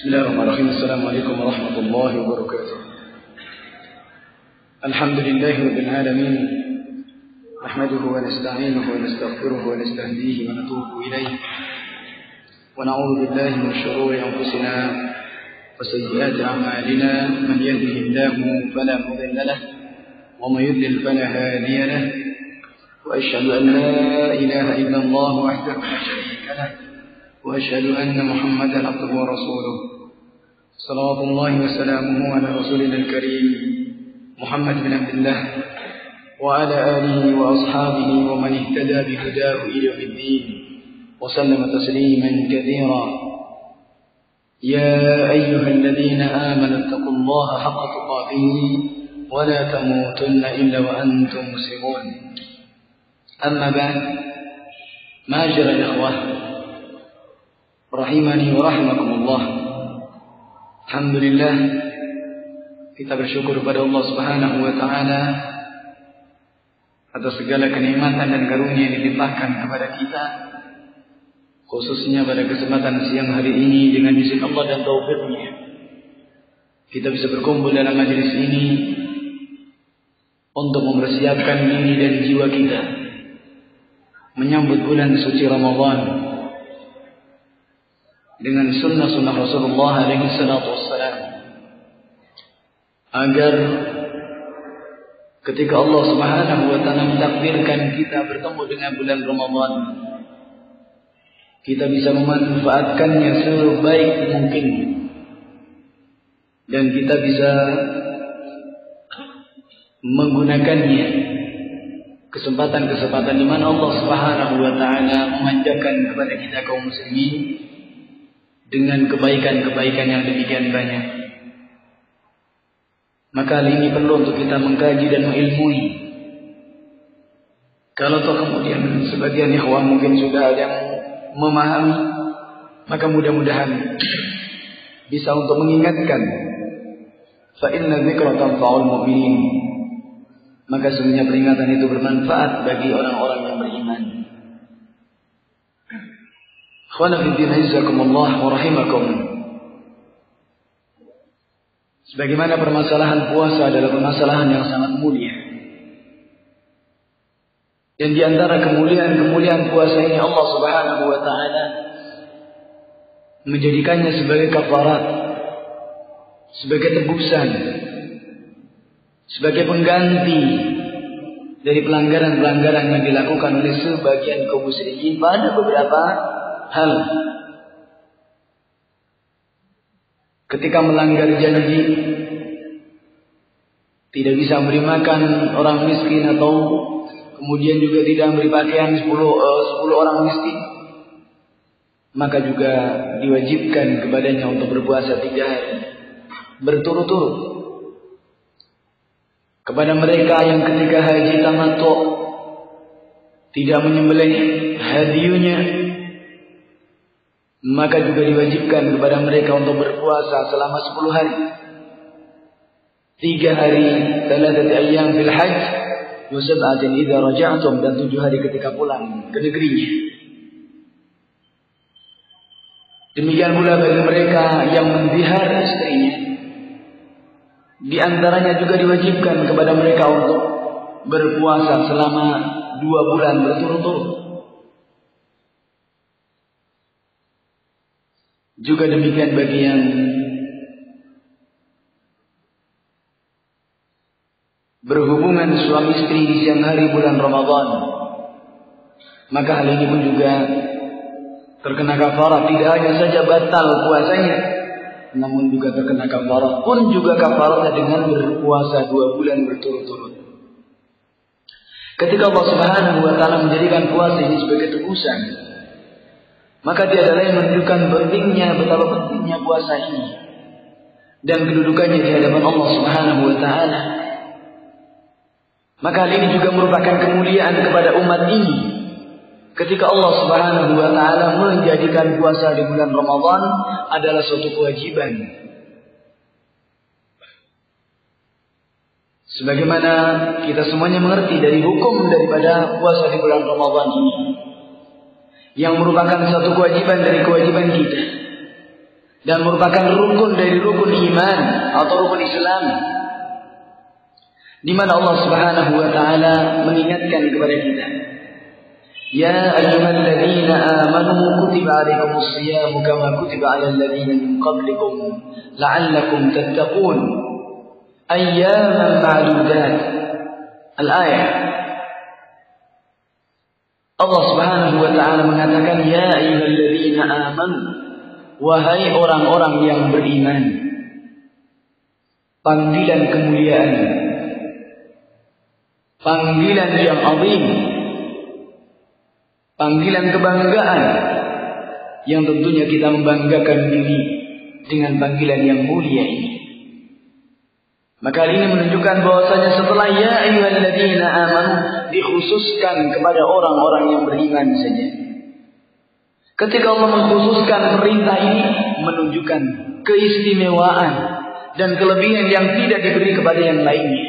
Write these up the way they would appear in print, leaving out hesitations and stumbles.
بسم الله الرحمن الرحيم. السلام عليكم ورحمة الله وبركاته. الحمد لله رب العالمين، نحمده ونستعينه ونستغفره ونستهديه ونتوب إليه، ونعوذ بالله من شرور أنفسنا وسيئات أعمالنا. من يهده الله فلا مضل له، ومن يضلل فلا هادي له، وأشهد أن لا إله إلا الله وحده لا شريك له، وأشهد أن محمدا عبده ورسوله. صلوات الله وسلامه على رسولنا الكريم محمد بن عبد الله وعلى آله وأصحابه ومن اهتدى بهداه إلى يوم الدين، وسلم تسليما كثيرا. يا أيها الذين آمنوا اتقوا الله حق تقاته ولا تموتن إلا وأنتم مسلمون. أما بعد، معاشر الإخوة rahimani wa rahimakumullah. Alhamdulillah, kita bersyukur kepada Allah Subhanahu wa taala atas segala kenikmatan dan karunia yang dilimpahkan kepada kita, khususnya pada kesempatan siang hari ini. Dengan izin Allah dan taufiknya, kita bisa berkumpul dalam majelis ini untuk mempersiapkan diri dan jiwa kita menyambut bulan suci Ramadan dengan sunnah-sunnah Rasulullah alaihi salatu wassalam, agar ketika Allah Subhanahu wa taala mentakdirkan kita bertemu dengan bulan Ramadan, kita bisa memanfaatkannya sebaik mungkin, dan kita bisa menggunakannya kesempatan-kesempatan di mana Allah Subhanahu wa taala memanjakan kepada kita kaum muslimin dengan kebaikan-kebaikan yang demikian banyak. Maka hal ini perlu untuk kita mengkaji dan mengilmui. Kalau toh kemudian sebagian ikhwah mungkin sudah ada yang memahami, maka mudah-mudahan bisa untuk mengingatkan. Fa inna dzikra tanfa'ul mu'minin. Maka sesungguhnya peringatan itu bermanfaat bagi orang-orang yang beriman. Khwana fi din azzakumullah wa rahimakum. Sebagaimana permasalahan puasa adalah permasalahan yang sangat mulia, dan di antara kemuliaan-kemuliaan puasa ini Allah Subhanahu wa taala menjadikannya sebagai kafarat, sebagai tebusan, sebagai pengganti dari pelanggaran-pelanggaran yang dilakukan oleh sebagian kaum muslimin pada beberapa hal. Ketika melanggar janji, tidak bisa memberi makan orang miskin, atau kemudian juga tidak memberi pakaian 10 orang miskin, maka juga diwajibkan kepadanya untuk berpuasa 3 hari berturut-turut. Kepada mereka yang ketika haji tamattu tidak menyembelih hadiunya, maka juga diwajibkan kepada mereka untuk berpuasa selama 10 hari. 3 hari, 3 ayyam fil hajj, wa 7 idza raja'tum, dan 7 hari ketika pulang ke negerinya. Demikian pula bagi mereka yang menzihar istrinya, di antaranya juga diwajibkan kepada mereka untuk berpuasa selama 2 bulan berturut-turut. Juga demikian bagi yang berhubungan suami istri di siang hari bulan Ramadan, maka hal ini pun juga terkena kafarat. Tidak hanya saja batal puasanya, namun juga terkena kafarat, pun juga kafaratnya dengan berpuasa 2 bulan berturut-turut. Ketika Allah Subhanahu wa taala menjadikan puasa ini sebagai tebusan, maka tiada lain menunjukkan betapa pentingnya puasa ini dan kedudukannya di hadapan Allah Subhanahu wa taala. Maka hal ini juga merupakan kemuliaan kepada umat ini, ketika Allah Subhanahu wa taala menjadikan puasa di bulan Ramadan adalah suatu kewajiban. Sebagaimana kita semuanya mengerti dari hukum daripada puasa di bulan Ramadan ini, yang merupakan satu kewajiban dari kewajiban kita, dan merupakan rukun dari rukun iman atau rukun Islam, di mana Allah Subhanahu wa taala mengingatkan kepada kita, ya ayyuhalladzina amanu kutiba 'alaikumus shiyamu kama kutiba 'alal ladzina min qablikum la'allakum tattaqun ayyaman ma'dudat. Al-ayah. Allah Subhanahu wa taala mengatakan, ya ayyuhalladzina amanu, wahai orang-orang yang beriman. Panggilan kemuliaan, panggilan yang azim, panggilan kebanggaan yang tentunya kita membanggakan diri dengan panggilan yang mulia ini. Maka ini menunjukkan bahwasanya setelah ya ayyuhalladzina amanu dikhususkan kepada orang-orang yang beriman saja. Ketika Allah mengkhususkan perintah ini, menunjukkan keistimewaan dan kelebihan yang tidak diberi kepada yang lainnya.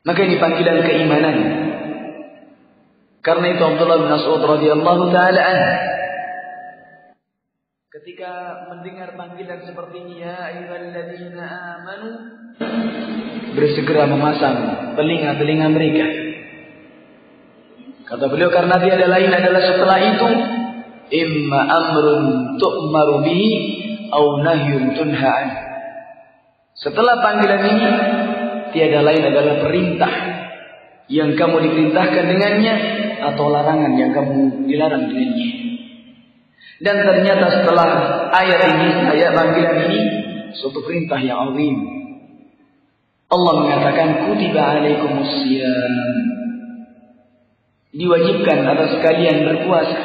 Maka ini panggilan keimanan. Karena itu Abdullah bin Mas'ud radhiyallahu taala anhu ketika mendengar panggilan seperti ini, ya ayyuhalladzina amanu, bersegera memasang telinga-telinga mereka. Kata beliau, karena tiada lain adalah setelah itu imma amrun tu'maru bihi au nahyun tunha an. Setelah panggilan ini tiada lain adalah perintah yang kamu diperintahkan dengannya atau larangan yang kamu dilarang dengannya. Dan ternyata setelah ayat ini, ayat panggilan ini, suatu perintah yang azim. Allah mengatakan kutiba 'alaikumus shiyam, diwajibkan atas kalian berpuasa.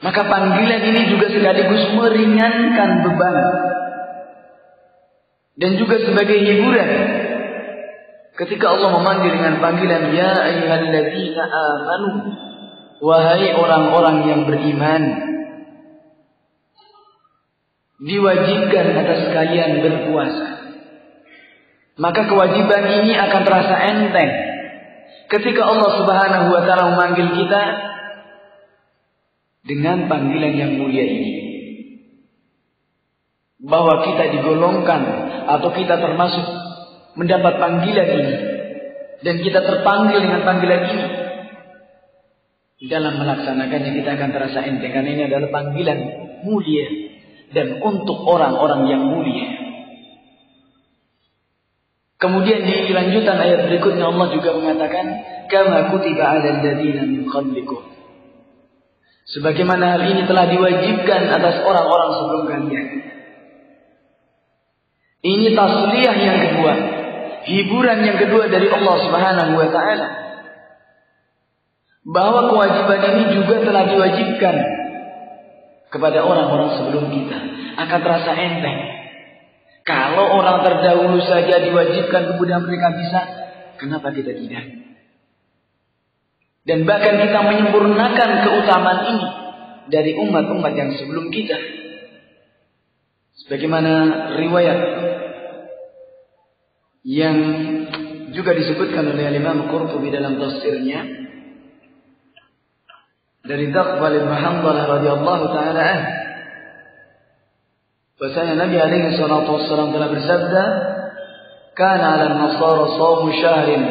Maka panggilan ini juga sekaligus meringankan beban dan juga sebagai hiburan. Ketika Allah memanggil dengan panggilan ya ayyuhalladzina amanu, wahai orang-orang yang beriman, diwajibkan atas kalian berpuasa. Maka kewajiban ini akan terasa enteng ketika Allah Subhanahu wa taala memanggil kita dengan panggilan yang mulia ini. Bahwa kita digolongkan atau kita termasuk mendapat panggilan ini dan kita terpanggil dengan panggilan ini. Dalam melaksanakannya kita akan terasa enteng karena ini adalah panggilan mulia dan untuk orang-orang yang mulia. Kemudian di lanjutan ayat berikutnya Allah juga mengatakan kama kutiba 'alal ladzina min qablikum. Sebagaimana hal ini telah diwajibkan atas orang-orang sebelum kalian. Ini tasliyah yang kedua, hiburan yang kedua dari Allah Subhanahu wa taala. Bahwa kewajiban ini juga telah diwajibkan kepada orang-orang sebelum kita. Akan terasa enteng. Kalau orang terdahulu saja diwajibkan kemudian mereka bisa, kenapa kita tidak? Dan bahkan kita menyempurnakan keutamaan ini dari umat-umat yang sebelum kita. Sebagaimana riwayat yang juga disebutkan oleh Imam Qurtubi dalam tafsirnya dari Dhaqbal bin Hanbalah radhiyallahu taala anhu, bahwasanya Nabi alaihi salatu wassalam telah bersabda, "Kana 'alan nasara shaumu syahrin."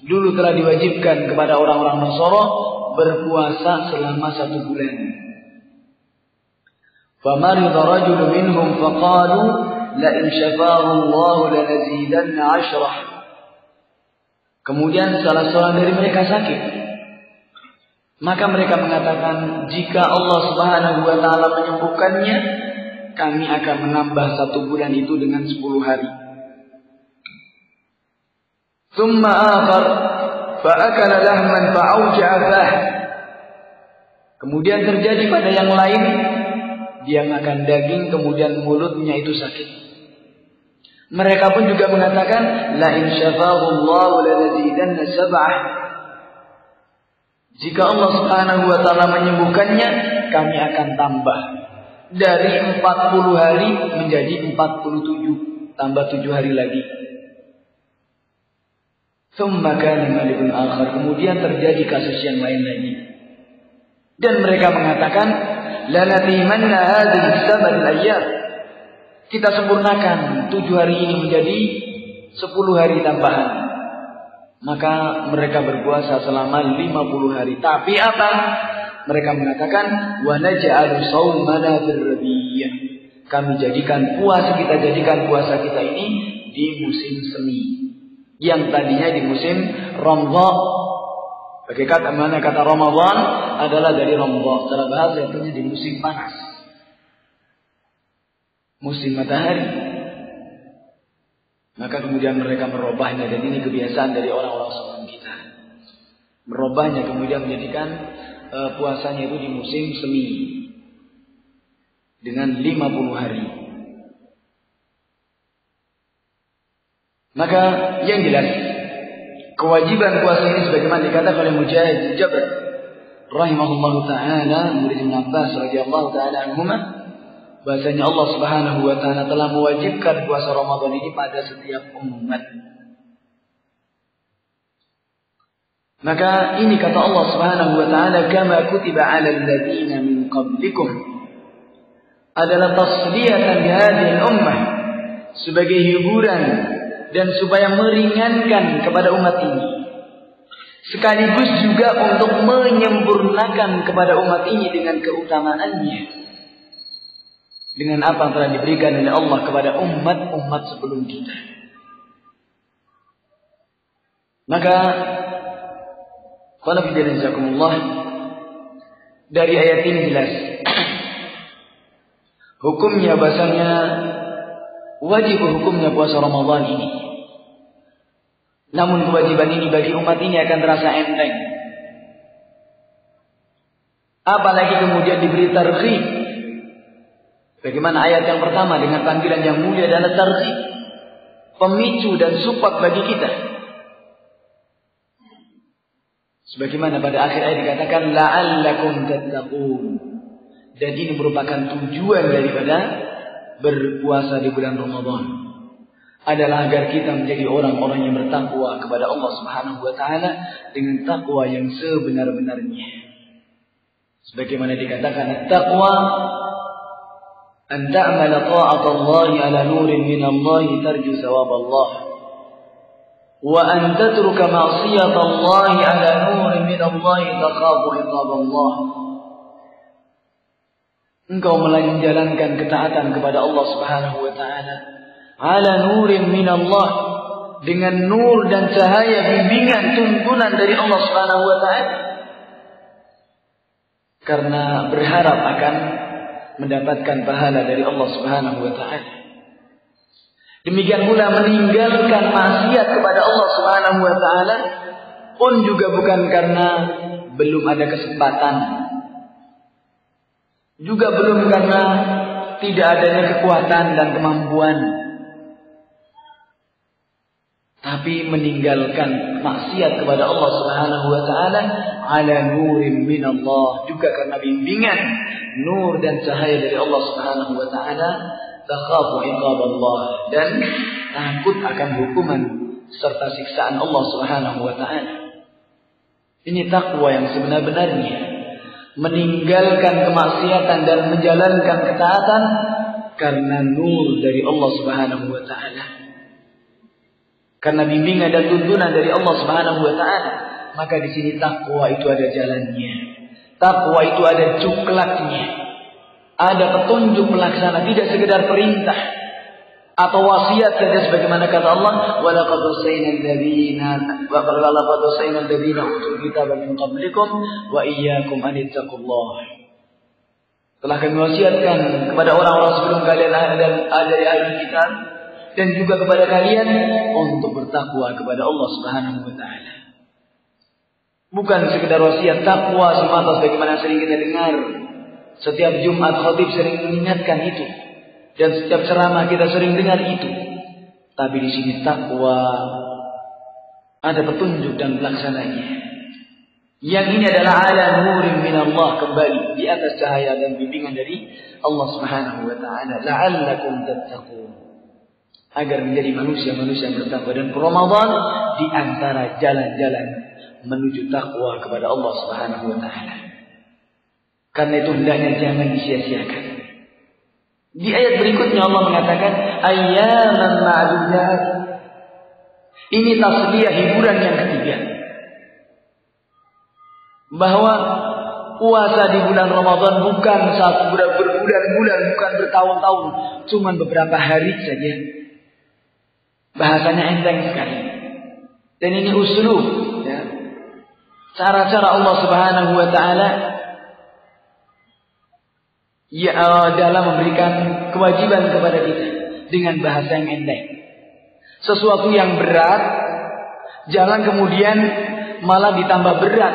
Dulu telah diwajibkan kepada orang-orang Nasara berpuasa selama 1 bulan. فَمَرِضَ رَجُلٌ مِنْهُمْ فَقَالُوا لَئِنْ شَفَاهُ اللَّهُ لَنَزِيدَنَّ 10. Kemudian salah seorang dari mereka sakit. Maka mereka mengatakan, jika Allah Subhanahu wa taala menyembuhkannya, kami akan menambah 1 bulan itu dengan 10 hari. ثُمَّ آخَرْ فَأَكَلَ لَحْمًا فَأَوْجَعَ فَهْ. Kemudian terjadi pada yang lain, dia makan daging kemudian mulutnya itu sakit. Mereka pun juga mengatakan, la in syafahu Allah lanazidanna 7. Jika Allah Subhanahu wa taala menyembuhkannya, kami akan tambah dari 40 hari menjadi 47, tambah 7 hari lagi. Tsumma kana malikun akhar. Kemudian terjadi kasus yang lain lagi. Dan mereka mengatakan, lanatimanna hadhihi sab'al ayyam. Kita sempurnakan 7 hari ini menjadi 10 hari tambahan. Maka mereka berpuasa selama 50 hari. Tapi apa? Mereka mengatakan, wa naj'alu shaumana bir-rabi'ah. Kami jadikan puasa kita ini di musim semi. Yang tadinya di musim Ramadan. Bagaimana kata Ramadan adalah dari Ramadan. Secara bahasa artinya di musim panas. Musim matahari. Maka kemudian mereka merubahnya. Dan ini kebiasaan dari orang-orang sebelum kita. Merubahnya kemudian menjadikan puasanya itu di musim semi. Dengan 50 hari. Maka yang jelas, kewajiban puasa ini sebagaimana dikatakan oleh Mujahid bin Jabr rahimahullahu taala, murid Ibnu Abbas radhiyallahu taala anhuma, bahasanya Allah Subhanahu wa taala telah mewajibkan puasa Ramadan ini pada setiap umat. Maka ini kata Allah Subhanahu wa taala, kama kutiba 'alal ladzina min qablikum, adalah tasliyatan li hadhihi al-ummah, sebagai hiburan dan supaya meringankan kepada umat ini, sekaligus juga untuk menyempurnakan kepada umat ini dengan keutamaannya, dengan apa yang telah diberikan oleh Allah kepada umat-umat sebelum kita. Maka qala bidzalikumullah, dari ayat ini jelas hukumnya, bahasanya wajib hukumnya puasa Ramadan ini. Namun kewajiban ini bagi umat ini akan terasa enteng. Apalagi kemudian diberi targhib. Bagaimana ayat yang pertama dengan panggilan yang mulia adalah targhib, pemicu dan support bagi kita. Sebagaimana pada akhir ayat dikatakan la'allakum tattaqun. Dan ini merupakan tujuan daripada berpuasa di bulan Ramadan, adalah agar kita menjadi orang-orang yang bertakwa kepada Allah Subhanahu wa taala dengan takwa yang sebenar-benarnya. Sebagaimana dikatakan at-taqwa an ta'mala ta'atallahi ala nurin min Allah tarju thawab Allah, wa an tatruka ma'siyatallahi ala nurin min Allah takhafu iqab Allah. Engkau menjalankan ketaatan kepada Allah Subhanahu wa taala ala nurin min Allah, dengan nur dan cahaya bimbingan tuntunan dari Allah Subhanahu wa taala, karena berharap akan mendapatkan pahala dari Allah Subhanahu wa taala. Demikian pula meninggalkan maksiat kepada Allah Subhanahu wa taala pun juga bukan karena belum ada kesempatan, juga belum karena tidak adanya kekuatan dan kemampuan, tapi meninggalkan maksiat kepada Allah Subhanahu wa taala ala nurin min Allah, juga karena bimbingan nur dan cahaya dari Allah Subhanahu wa taala, takhafu iqab Allah, dan takut akan hukuman serta siksaan Allah Subhanahu wa taala. Ini takwa yang sebenar-benarnya, meninggalkan kemaksiatan dan menjalankan ketaatan karena nur dari Allah Subhanahu wa taala, karena bimbingan dan tuntunan dari Allah Subhanahu wa taala. Maka di sini takwa itu ada jalannya, takwa itu ada cuklaknya, ada petunjuk pelaksana, tidak sekedar perintah atau wasiat saja, sebagaimana kata Allah, wa laqad wasaynal ladzina utul kitaba min qablikum wa iyyakum an ittaqullah. Telah kami wasiatkan kepada orang-orang sebelum kalian dari ahli kitab dan juga kepada kalian untuk bertakwa kepada Allah Subhanahu wa taala. Bukan sekedar wasiat takwa semata sebagaimana sering kita dengar. Setiap Jumat khatib sering mengingatkan itu, dan setiap ceramah kita sering dengar itu. Tapi di sini takwa ada petunjuk dan pelaksananya. Yang ini adalah ala nurin min Allah, kembali di atas cahaya dan bimbingan dari Allah Subhanahu wa taala, la'allakum tattaqun, agar menjadi manusia-manusia yang bertakwa. Dan Ramadan di antara jalan-jalan menuju takwa kepada Allah Subhanahu wa taala. Karena itu hendaknya jangan disia-siakan. Di ayat berikutnya Allah mengatakan ayyaman ma'dudat. Ini tasliyah, hiburan yang ketiga. Bahwa puasa di bulan Ramadan bukan berbulan-bulan, bukan bertahun-tahun, cuma beberapa hari saja. Bahasanya enteng sekali. Dan ini uslub, ya. Cara-cara Allah Subhanahu wa taala ya dalam memberikan kewajiban kepada kita dengan bahasa yang enteng. Sesuatu yang berat jangan kemudian malah ditambah berat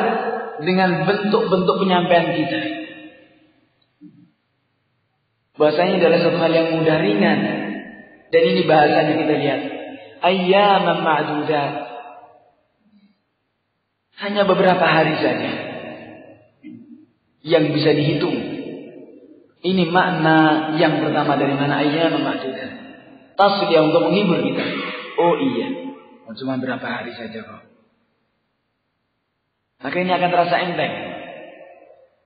dengan bentuk-bentuk penyampaian kita. Bahasanya adalah satu hal yang mudah, ringan. Dan ini bahasanya kita lihat. Ayyaman ma'dudat. Hanya beberapa hari saja yang bisa dihitung. Ini makna yang pertama dari mana ayyaman ma'dudat. Tasliyah untuk menghibur kita. Oh iya, cuma berapa hari saja kok. Maka ini akan terasa enteng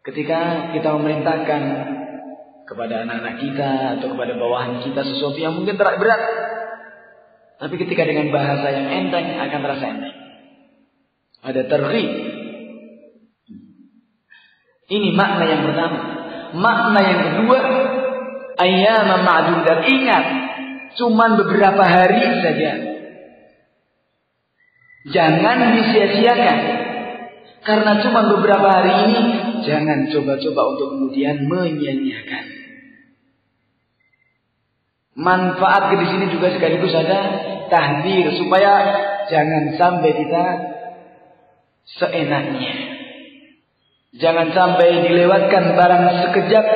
ketika kita memerintahkan kepada anak-anak kita atau kepada bawahan kita sesuatu yang mungkin berat. Tapi ketika dengan bahasa yang enteng akan terasa enteng. Ada targhib. Ini makna yang pertama. Makna yang kedua, ayyaman ma'dudat. Ingat, cuman beberapa hari saja. Jangan disia-siakan. Karena cuma beberapa hari ini, jangan coba-coba untuk kemudian menyia-nyiakan. Manfaat di sini juga sekaligus ada tahdzir supaya jangan sampai kita seenaknya. Jangan sampai dilewatkan barang sekejap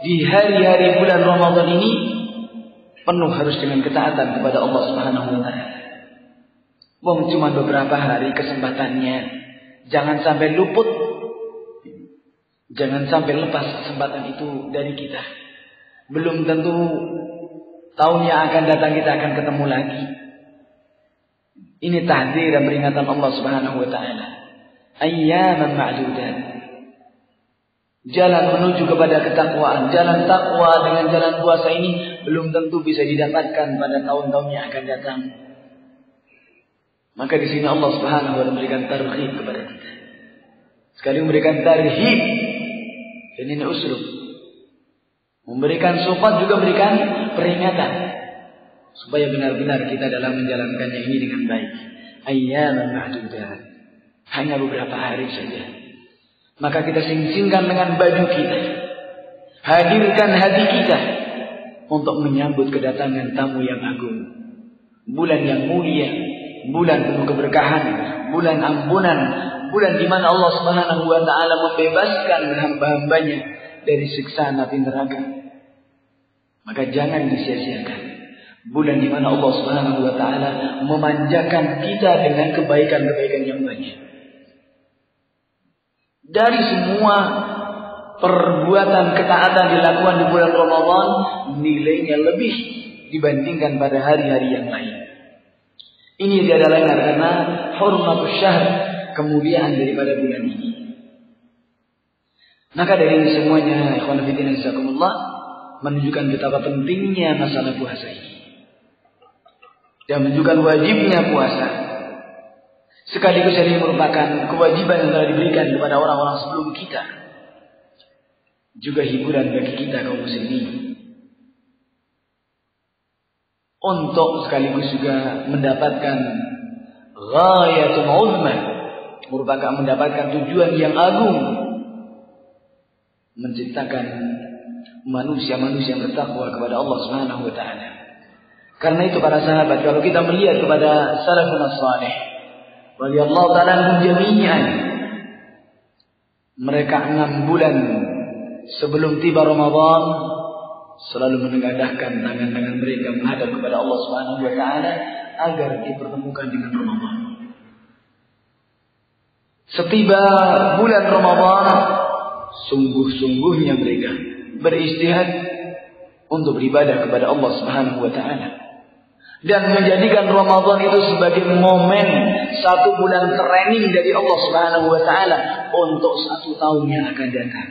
di hari-hari bulan Ramadan ini penuh harus dengan ketaatan kepada Allah Subhanahu wa taala. Wong cuma beberapa hari kesempatannya. Jangan sampai luput. Jangan sampai lepas kesempatan itu dari kita. Belum tentu tahun yang akan datang kita akan ketemu lagi. Ini tahdzir dan peringatan Allah Subhanahu wa taala. Ayyaman ma'dudat. Jalan menuju kepada ketakwaan, jalan takwa dengan jalan puasa ini belum tentu bisa didapatkan pada tahun-tahun yang akan datang. Maka di sini Allah Subhanahu wa taala memberikan targhib kepada kita. Sekali memberikan tarhib, ini uslub. Memberikan support juga memberikan peringatan supaya benar-benar kita dalam menjalankannya ini dengan baik. Ayyaman ma'dudat. Hanya beberapa hari saja. Maka kita sing-singkan dengan baju kita. Hadirkan hati kita untuk menyambut kedatangan tamu yang agung. Bulan yang mulia, bulan penuh keberkahan, bulan ampunan, bulan di mana Allah Subhanahu wa taala membebaskan hamba-hambanya dari siksa api neraka. Maka jangan disia-siakan. Bulan di mana Allah Subhanahu wa taala memanjakan kita dengan kebaikan-kebaikan yang banyak. Dari semua perbuatan ketaatan dilakukan di bulan Ramadan, nilainya lebih dibandingkan pada hari-hari yang lain. Ini tiada lain karena hurmatus syahr, kemuliaan daripada bulan ini. Maka dari ini semuanya, ikhwan fillah jazakumullah, menunjukkan betapa pentingnya masalah puasa ini. Dan menunjukkan wajibnya puasa. Sekaligus ini merupakan kewajiban yang telah diberikan kepada orang-orang sebelum kita. Juga hiburan bagi kita kaum muslimin. Untuk sekaligus juga mendapatkan ghayatul uzma, merupakan mendapatkan tujuan yang agung, menciptakan manusia-manusia yang bertakwa kepada Allah Subhanahu wa taala. Karena itu para sahabat, kalau kita melihat kepada salafun salih radhiyallahu ta'ala anhum jami'an, mereka 6 bulan sebelum tiba Ramadan selalu menengadahkan tangan-tangan mereka menghadap kepada Allah Subhanahu wa taala agar dipertemukan dengan Ramadan. Setiba bulan Ramadan, sungguh-sungguhnya mereka beristihad untuk beribadah kepada Allah Subhanahu wa taala dan menjadikan Ramadan itu sebagai momen 1 bulan training dari Allah Subhanahu wa taala untuk 1 tahun yang akan datang.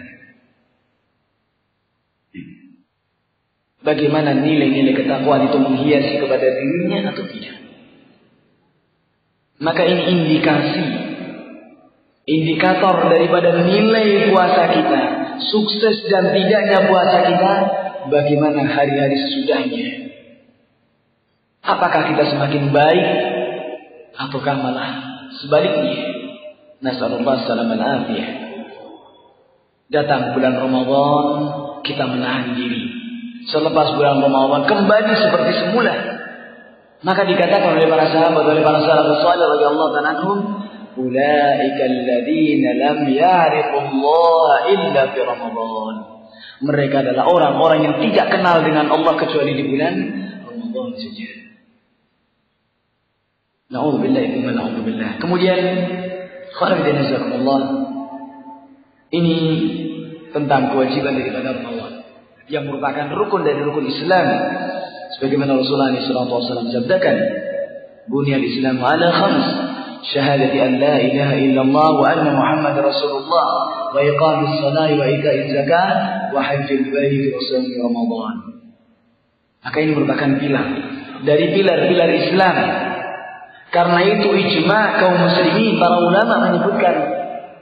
bagaimana nilai-nilai ketakwaan itu menghiasi kepada dirinya atau tidak. Maka ini indikator daripada nilai puasa kita, sukses dan tidaknya puasa kita, bagaimana hari-hari sesudahnya. Apakah kita semakin baik ataukah malah sebaliknya? Nasallallahu salaman afiyah. Datang bulan Ramadan, kita menahan diri. Selepas bulan Ramadan kembali seperti semula. Maka dikatakan oleh para sahabat, oleh para salafus salih radhiyallahu ta'ala anhum, ulaika alladziina lam ya'rifullaha illa fi Ramadan. Mereka adalah orang-orang yang tidak kenal dengan Allah kecuali di bulan Ramadan saja. Na'udzubillah. Kemudian ini tentang kewajiban daripada Ramadan yang merupakan rukun dari rukun Islam. Sebagaimana Rasulullah SAW sabdakan, Bunyal Islam ala khams, syahadati an la ilaha illallah wa anna Muhammad Rasulullah, wa iqamis salati wa ita'iz zakat wa hajjil bait wa shaum Ramadan. Maka ini merupakan pilar dari pilar-pilar Islam. Karena itu ijma kaum muslimin, para ulama menyebutkan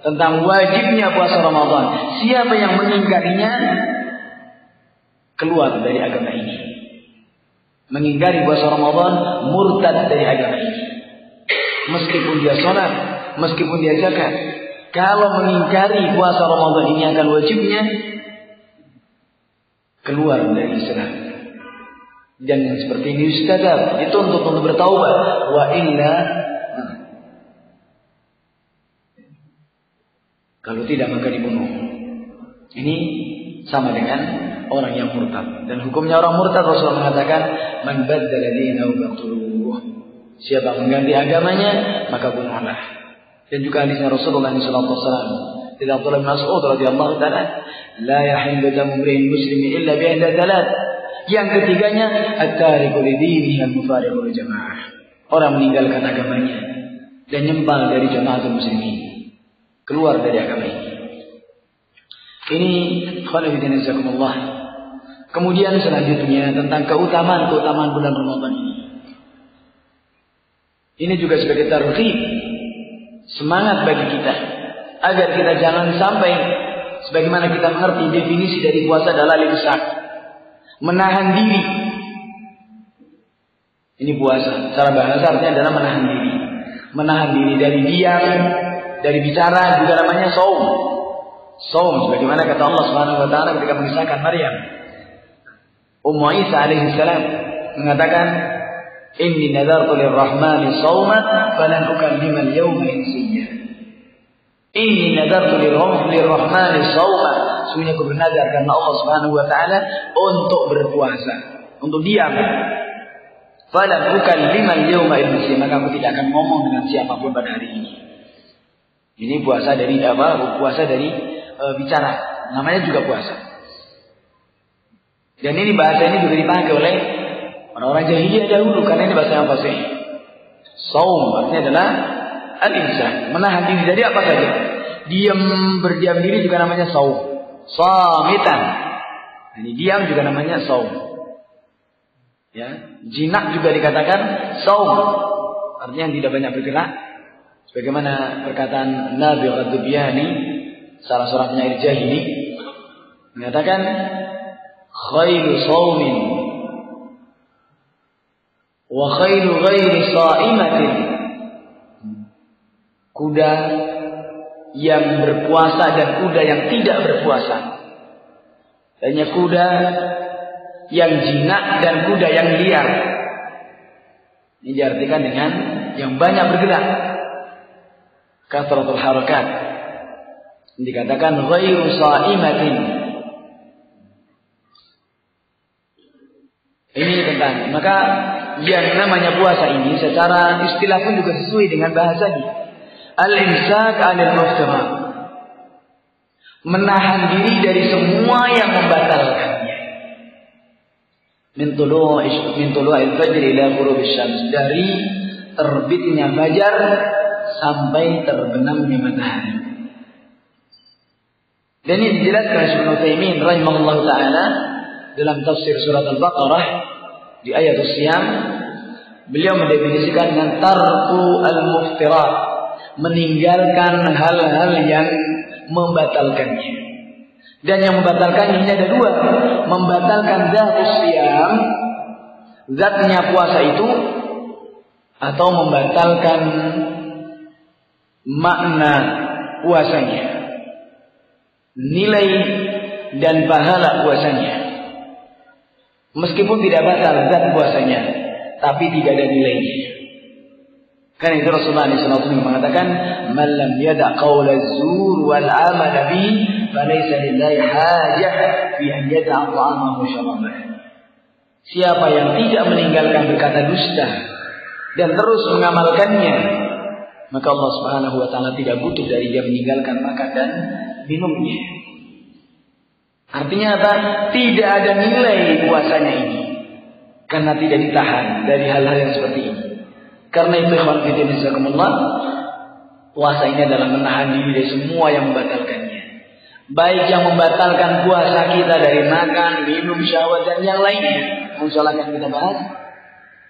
tentang wajibnya puasa Ramadan. Siapa yang mengingkarinya keluar dari agama ini. Mengingkari puasa Ramadan murtad dari agama ini. Meskipun dia sholat, meskipun dia zakat, kalau mengingkari puasa Ramadan ini akan wajibnya, keluar dari Islam. Dan yang seperti ini ustadzah dituntut untuk bertaubat, wa illa, kalau tidak maka dibunuh. Ini sama dengan orang yang murtad. Dan hukumnya orang murtad, Rasulullah mengatakan, man baddala dinahu faqtuluh. Siapa mengganti agamanya, maka bunuhlah. Dan juga hadisnya Rasulullah SAW dari Abdullah bin Mas'ud radhiyallahu ta'ala, la yahillu damu imri'in muslimin illa bi ihda thalath. Yang ketiganya, at-tariku li dinihi al-mufariqu lil jamaah. Orang meninggalkan agamanya dan nyempal dari jamaah muslimin, keluar dari agama ini. Ini khairuddin jazakumullah. Kemudian selanjutnya tentang keutamaan bulan Ramadan ini. Ini juga sebagai targhib, semangat bagi kita agar kita jangan sampai, sebagaimana kita mengerti definisi dari puasa adalah imsak, menahan diri. Ini puasa, cara bahasa artinya adalah menahan diri. Menahan diri dari diam, dari bicara, juga namanya shaum. Shaum, sebagaimana kata Allah Subhanahu wa taala ketika mengisahkan Maryam. Ummu Isa alaihi salam mengatakan, "Inni nadartu lirrahmani shauman falan ukallima al-yawma insiyya." Inni nadartu lirrahmani shauman. Sungguh aku bernazar karena Allah Subhanahu wa taala untuk berpuasa, untuk diam. Falan ukallima al-yawma insiyya, maka aku tidak akan ngomong dengan siapapun pada hari ini. Ini puasa dari apa? Puasa dari bicara. Namanya juga puasa. Dan ini bahasa ini juga dipakai oleh orang-orang jahiliyah dahulu, karena ini bahasa yang fasih. Shaum artinya adalah al-imsak, menahan diri dari apa saja. Berdiam diri juga namanya shaum. Shamitan. Ini diam juga namanya shaum. Ya, jinak juga dikatakan shaum. Artinya yang tidak banyak bergerak. Sebagaimana perkataan Nabi Ad-Dubyani, salah seorang penyair jahili, mengatakan, khairu shaumin wa khairu ghairi shaimatin. Kuda yang berpuasa dan kuda yang tidak berpuasa. Hanya kuda yang jinak dan kuda yang liar. Ini diartikan dengan yang banyak bergerak. Kathratul harakat. Dikatakan ghairu shaimatin. Ini tentang, maka yang namanya puasa ini secara istilah pun juga sesuai dengan bahasanya. Al-imsak 'anil muftara. Menahan diri dari semua yang membatalkannya. Min tulu'il fajr ila ghurubish syams, dari terbitnya fajar sampai terbenamnya matahari. Dan ini dijelaskan oleh Ibnu Utsaimin rahimahullahu taala dalam tafsir surat Al-Baqarah di ayat Siyam, beliau mendefinisikan dengan tarku al-muftirat, meninggalkan hal-hal yang membatalkannya. Dan yang membatalkannya ini ada dua, membatalkan zatus siyam, zatnya puasa itu, atau membatalkan makna puasanya, nilai dan pahala puasanya. Meskipun tidak batal zat puasanya, tapi tidak ada nilainya. Karena itu Rasulullah SAW mengatakan, "Man lam yada' qaula az-zur wal 'amal bi, falaysa lillahi hajah fi an yada'a ta'amahu wa syarabahu." Siapa yang tidak meninggalkan berkata dusta dan terus mengamalkannya, maka Allah Subhanahu wa taala tidak butuh dari dia meninggalkan makan dan minumnya. Artinya apa? Tidak ada nilai puasanya ini, karena tidak ditahan dari hal-hal yang seperti ini. Karena itu ikhwan fillah jazakumullah, puasa ini adalah menahan diri dari semua yang membatalkannya. Baik yang membatalkan puasa kita dari makan, minum, syahwat dan yang lainnya, insyaallah akan kita bahas,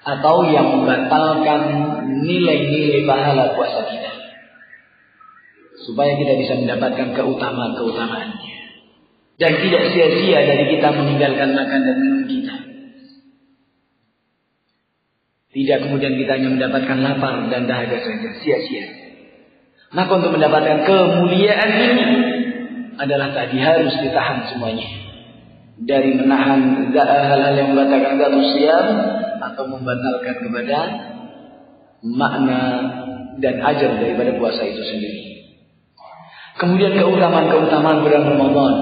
atau yang membatalkan nilai-nilai pahala puasa kita, supaya kita bisa mendapatkan keutamaan-keutamaannya dan tidak sia-sia dari kita meninggalkan makan dan minum kita. Tidak kemudian kita hanya mendapatkan lapar dan dahaga saja, sia-sia. Maka untuk mendapatkan kemuliaan ini adalah tadi harus ditahan semuanya dari menahan hal-hal yang membatalkan zatus siyam atau membatalkan kepada makna dan ajar daripada puasa itu sendiri. Kemudian keutamaan-keutamaan bulan Ramadan,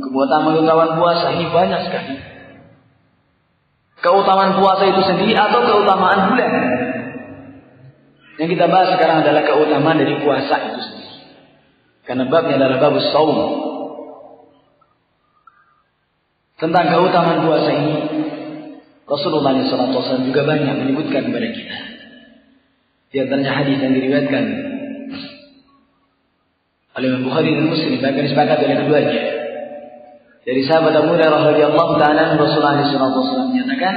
keutamaan puasa ini banyak sekali. Keutamaan puasa itu sendiri atau keutamaan bulan. Yang kita bahas sekarang adalah keutamaan dari puasa itu sendiri. Karena babnya adalah babus shaum. Tentang keutamaan puasa ini, Rasulullah SAW juga banyak menyebutkan kepada kita. Di antaranya hadis yang diriwayatkan oleh Imam Bukhari dan Muslim, bahkan disepakati oleh keduanya. Dari sahabat Abu Hurairah radhiyallahu ta'ala, Rasulullah SAW menyatakan,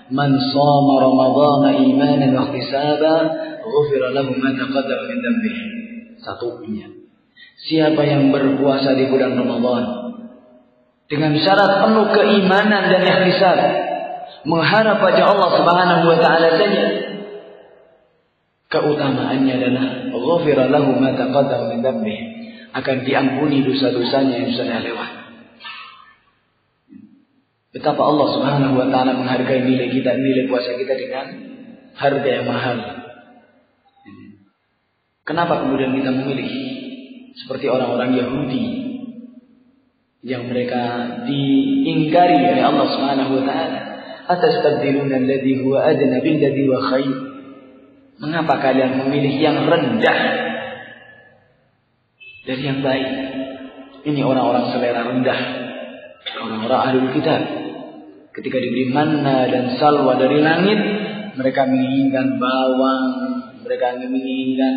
"Man shoma Ramadhana imanan wa ihtisaban, ghufira lahu ma taqaddama min dhanbihi." Satunya, siapa yang berpuasa di bulan Ramadan dengan syarat penuh keimanan dan ihtisab, mengharap wajah Allah Subhanahu wa taala saja, keutamaannya adalah ghufira lahu ma taqaddama min dhanbihi, akan diampuni dosa-dosanya yang sudah lewat. Betapa Allah Subhanahu wa taala menghargai nilai kita, nilai puasa kita dengan harga yang mahal. Kenapa kemudian kita memilih seperti orang-orang Yahudi yang mereka diingkari oleh Allah Subhanahu wa taala? Atastabdiluna alladhi huwa adna bil ladhi huwa khair. Mengapa kalian memilih yang rendah dari yang baik? Ini orang-orang selera rendah, orang-orang ahlul kitab. Ketika diberi manna dan salwa dari langit, mereka menginginkan bawang, mereka menginginkan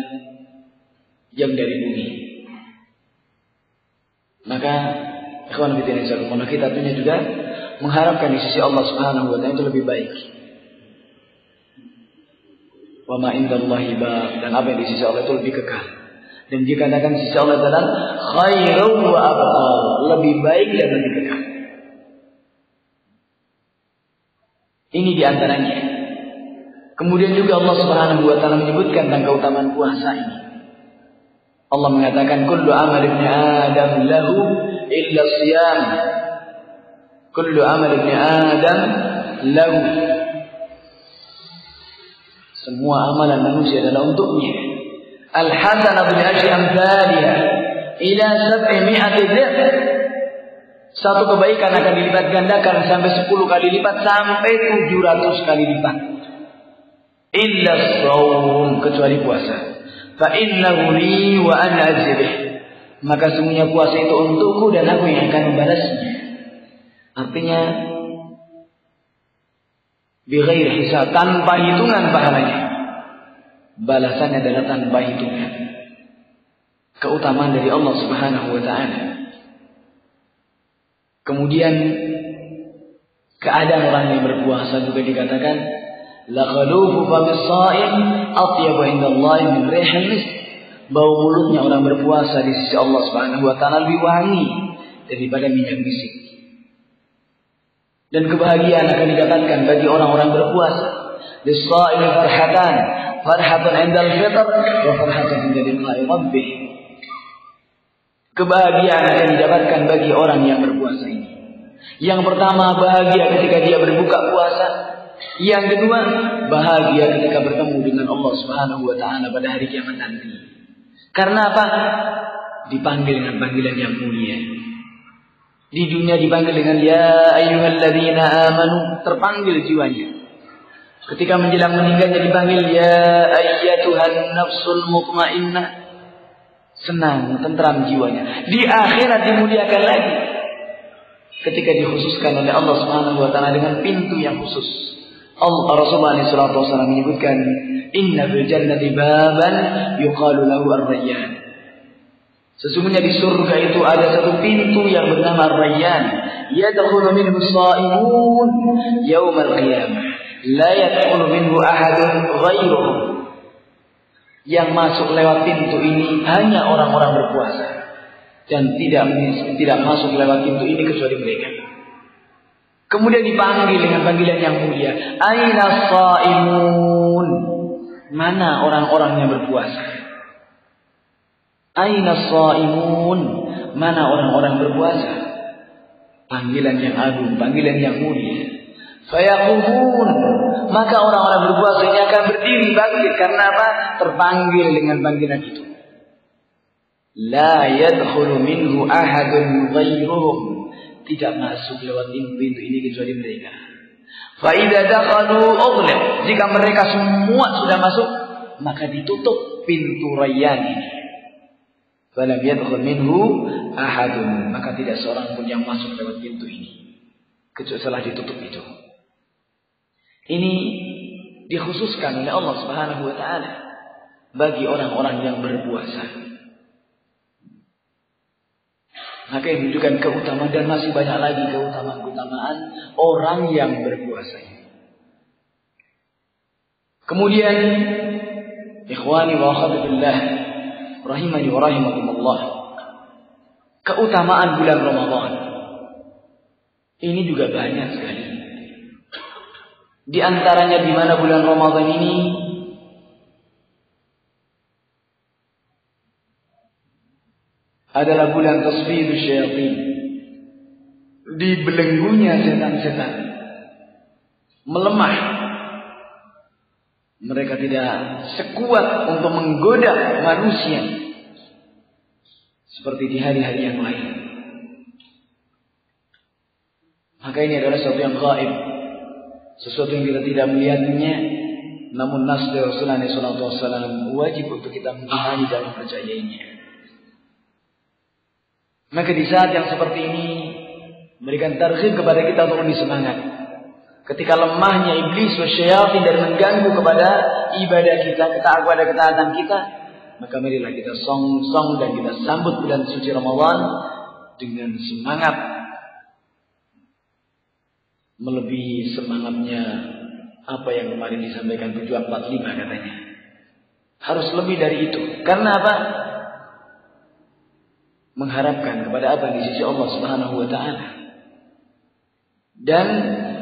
yang dari bumi. Maka ikhwan fillah jazakumullah, kita tentunya juga mengharapkan di sisi Allah Subhanahu wa taala itu lebih baik. Wa ma indallahi ba, dan apa yang di sisi Allah itu lebih kekal. Dan dikatakan di sisi Allah adalah khairu wa abqa, lebih baik dan lebih kekal. Ini diantaranya. Kemudian juga Allah Subhanahu wa taala menyebutkan tentang keutamaan puasa ini. Allah mengatakan, kullu amal ibni Adam lahu illa siyam. Kullu amal ibni Adam lahu. Semua amalan manusia adalah untuknya. Al-hasanatu bi asyri amsalha ila 700 dhif. Satu kebaikan akan dilipat gandakan sampai 10 kali lipat, sampai 700 kali lipat. Illa shaum, kecuali puasa. Fa innahu li wa ana ajzih. Maka sungguhnya puasa itu untukku dan aku yang akan membalasnya. Artinya bighairi hisab, tanpa hitungan pahalanya. Balasannya adalah tanpa hitungan. Keutamaan dari Allah Subhanahu wa taala. Kemudian Keadaan orang yang berpuasa juga dikatakan la khalufu famis shaim atyabu indallahi min rihil misk. Bau mulutnya orang berpuasa di sisi Allah Subhanahu wa taala lebih wangi daripada minyak misik. Dan kebahagiaan akan didapatkan bagi orang-orang berpuasa. Lis-shaimi farhatan, farhatun 'indal fitr wa farhatun 'inda liqa'i rabbih. Kebahagiaan akan didapatkan bagi orang yang berpuasa ini. Yang pertama, bahagia ketika dia berbuka puasa. Yang kedua, bahagia ketika bertemu dengan Allah Subhanahu wa taala pada hari kiamat nanti. Karena apa? Dipanggil dengan panggilan yang mulia. Di dunia dipanggil dengan ya ayyuhalladzina amanu, terpanggil jiwanya. Ketika menjelang meninggalnya dipanggil ya ayyatuhan nafsul mutmainnah. Senang, tentram jiwanya. Di akhirat dimuliakan lagi. Ketika dikhususkan oleh Allah Subhanahu wa taala dengan pintu yang khusus. Rasulullah SAW menyebutkan inna fil jannati baban yuqalu lahu ar-rayyan. Sesungguhnya di surga itu ada satu pintu yang bernama ar-rayyan, yadkhulu minhu as-sha'imun yaum al-qiyamah la yadkhulu minhu ahadun ghairuhum. Yang masuk lewat pintu ini hanya orang-orang berpuasa dan tidak masuk lewat pintu ini kecuali mereka. Kemudian dipanggil dengan panggilan yang mulia. Aina shaimun? Mana orang-orang yang berpuasa? Aina shaimun? Mana orang-orang berpuasa? Panggilan yang agung, panggilan yang mulia. Fayaqumun, maka orang-orang berpuasa ini akan berdiri bangkit karena apa? Terpanggil dengan panggilan itu. La yadkhulu minhu ahadun ghairuhum. Tidak masuk lewat pintu ini kecuali mereka. Fa idza dakhalu ughliq. Jika mereka semua sudah masuk, maka ditutup pintu rayyan ini. Falam yadkhul minhu ahadun. Maka tidak seorang pun yang masuk lewat pintu ini kecuali setelah ditutup itu. Ini dikhususkan oleh Allah Subhanahu wa taala bagi orang-orang yang berpuasa. Maka ini menunjukkan keutamaan dan masih banyak lagi keutamaan-keutamaan orang yang berpuasa. Kemudian ikhwani wa akhwati fillah rahimani wa rahimakumullah, keutamaan bulan Ramadan ini juga banyak sekali. Di antaranya di mana bulan Ramadan ini adalah bulan tasfidus syayatin, dibelenggunya setan-setan, melemah. Mereka tidak sekuat untuk menggoda manusia seperti di hari-hari yang lain. Maka ini adalah sesuatu yang gaib, sesuatu yang kita tidak melihatnya, namun nas dari Rasulullah SAW wajib untuk kita mengimani dan mempercayainya. Maka di saat yang seperti ini memberikan targhib kepada kita untuk lebih semangat. Ketika lemahnya iblis wa syayatin dan mengganggu kepada ibadah kita, kepada ketaatan kita, maka marilah kita song-song dan kita sambut bulan suci Ramadan dengan semangat melebihi semangatnya apa yang kemarin disampaikan pejuang 45 katanya. Harus lebih dari itu. Karena apa? Mengharapkan kepada apa di sisi Allah Subhanahu wa taala. Dan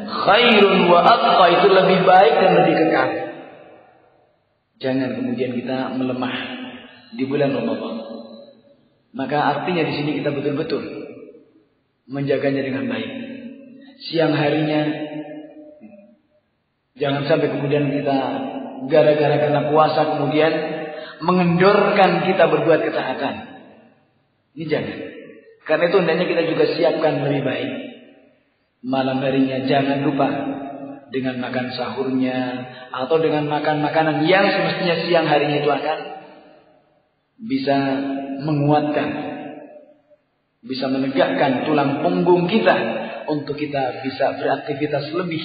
khairun wa abqa itu lebih baik dan lebih kekal. Jangan kemudian kita melemah di bulan Ramadan. Maka artinya di sini kita betul-betul menjaganya dengan baik. Siang harinya jangan sampai kemudian kita gara-gara karena puasa kemudian mengendorkan kita berbuat ketaatan. Ini jangan. Karena itu hendaknya kita juga siapkan lebih baik. Malam harinya jangan lupa dengan makan sahurnya atau dengan makan makanan yang semestinya siang harinya itu akan bisa menguatkan, bisa menegakkan tulang punggung kita untuk kita bisa beraktivitas lebih.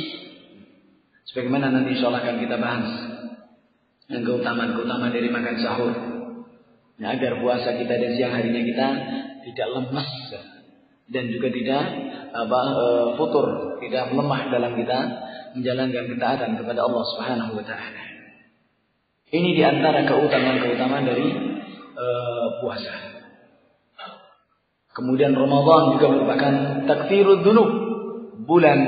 Sebagaimana nanti insyaallah akan kita bahas yang keutamaan dari makan sahur. Nah, agar puasa kita dan siang harinya kita tidak lemas dan juga tidak futur, tidak melemah dalam kita menjalankan ketaatan kepada Allah Subhanahu wa taala. Ini di antara keutamaan-keutamaan dari puasa. Kemudian Ramadan juga merupakan takfirud dzunub, bulan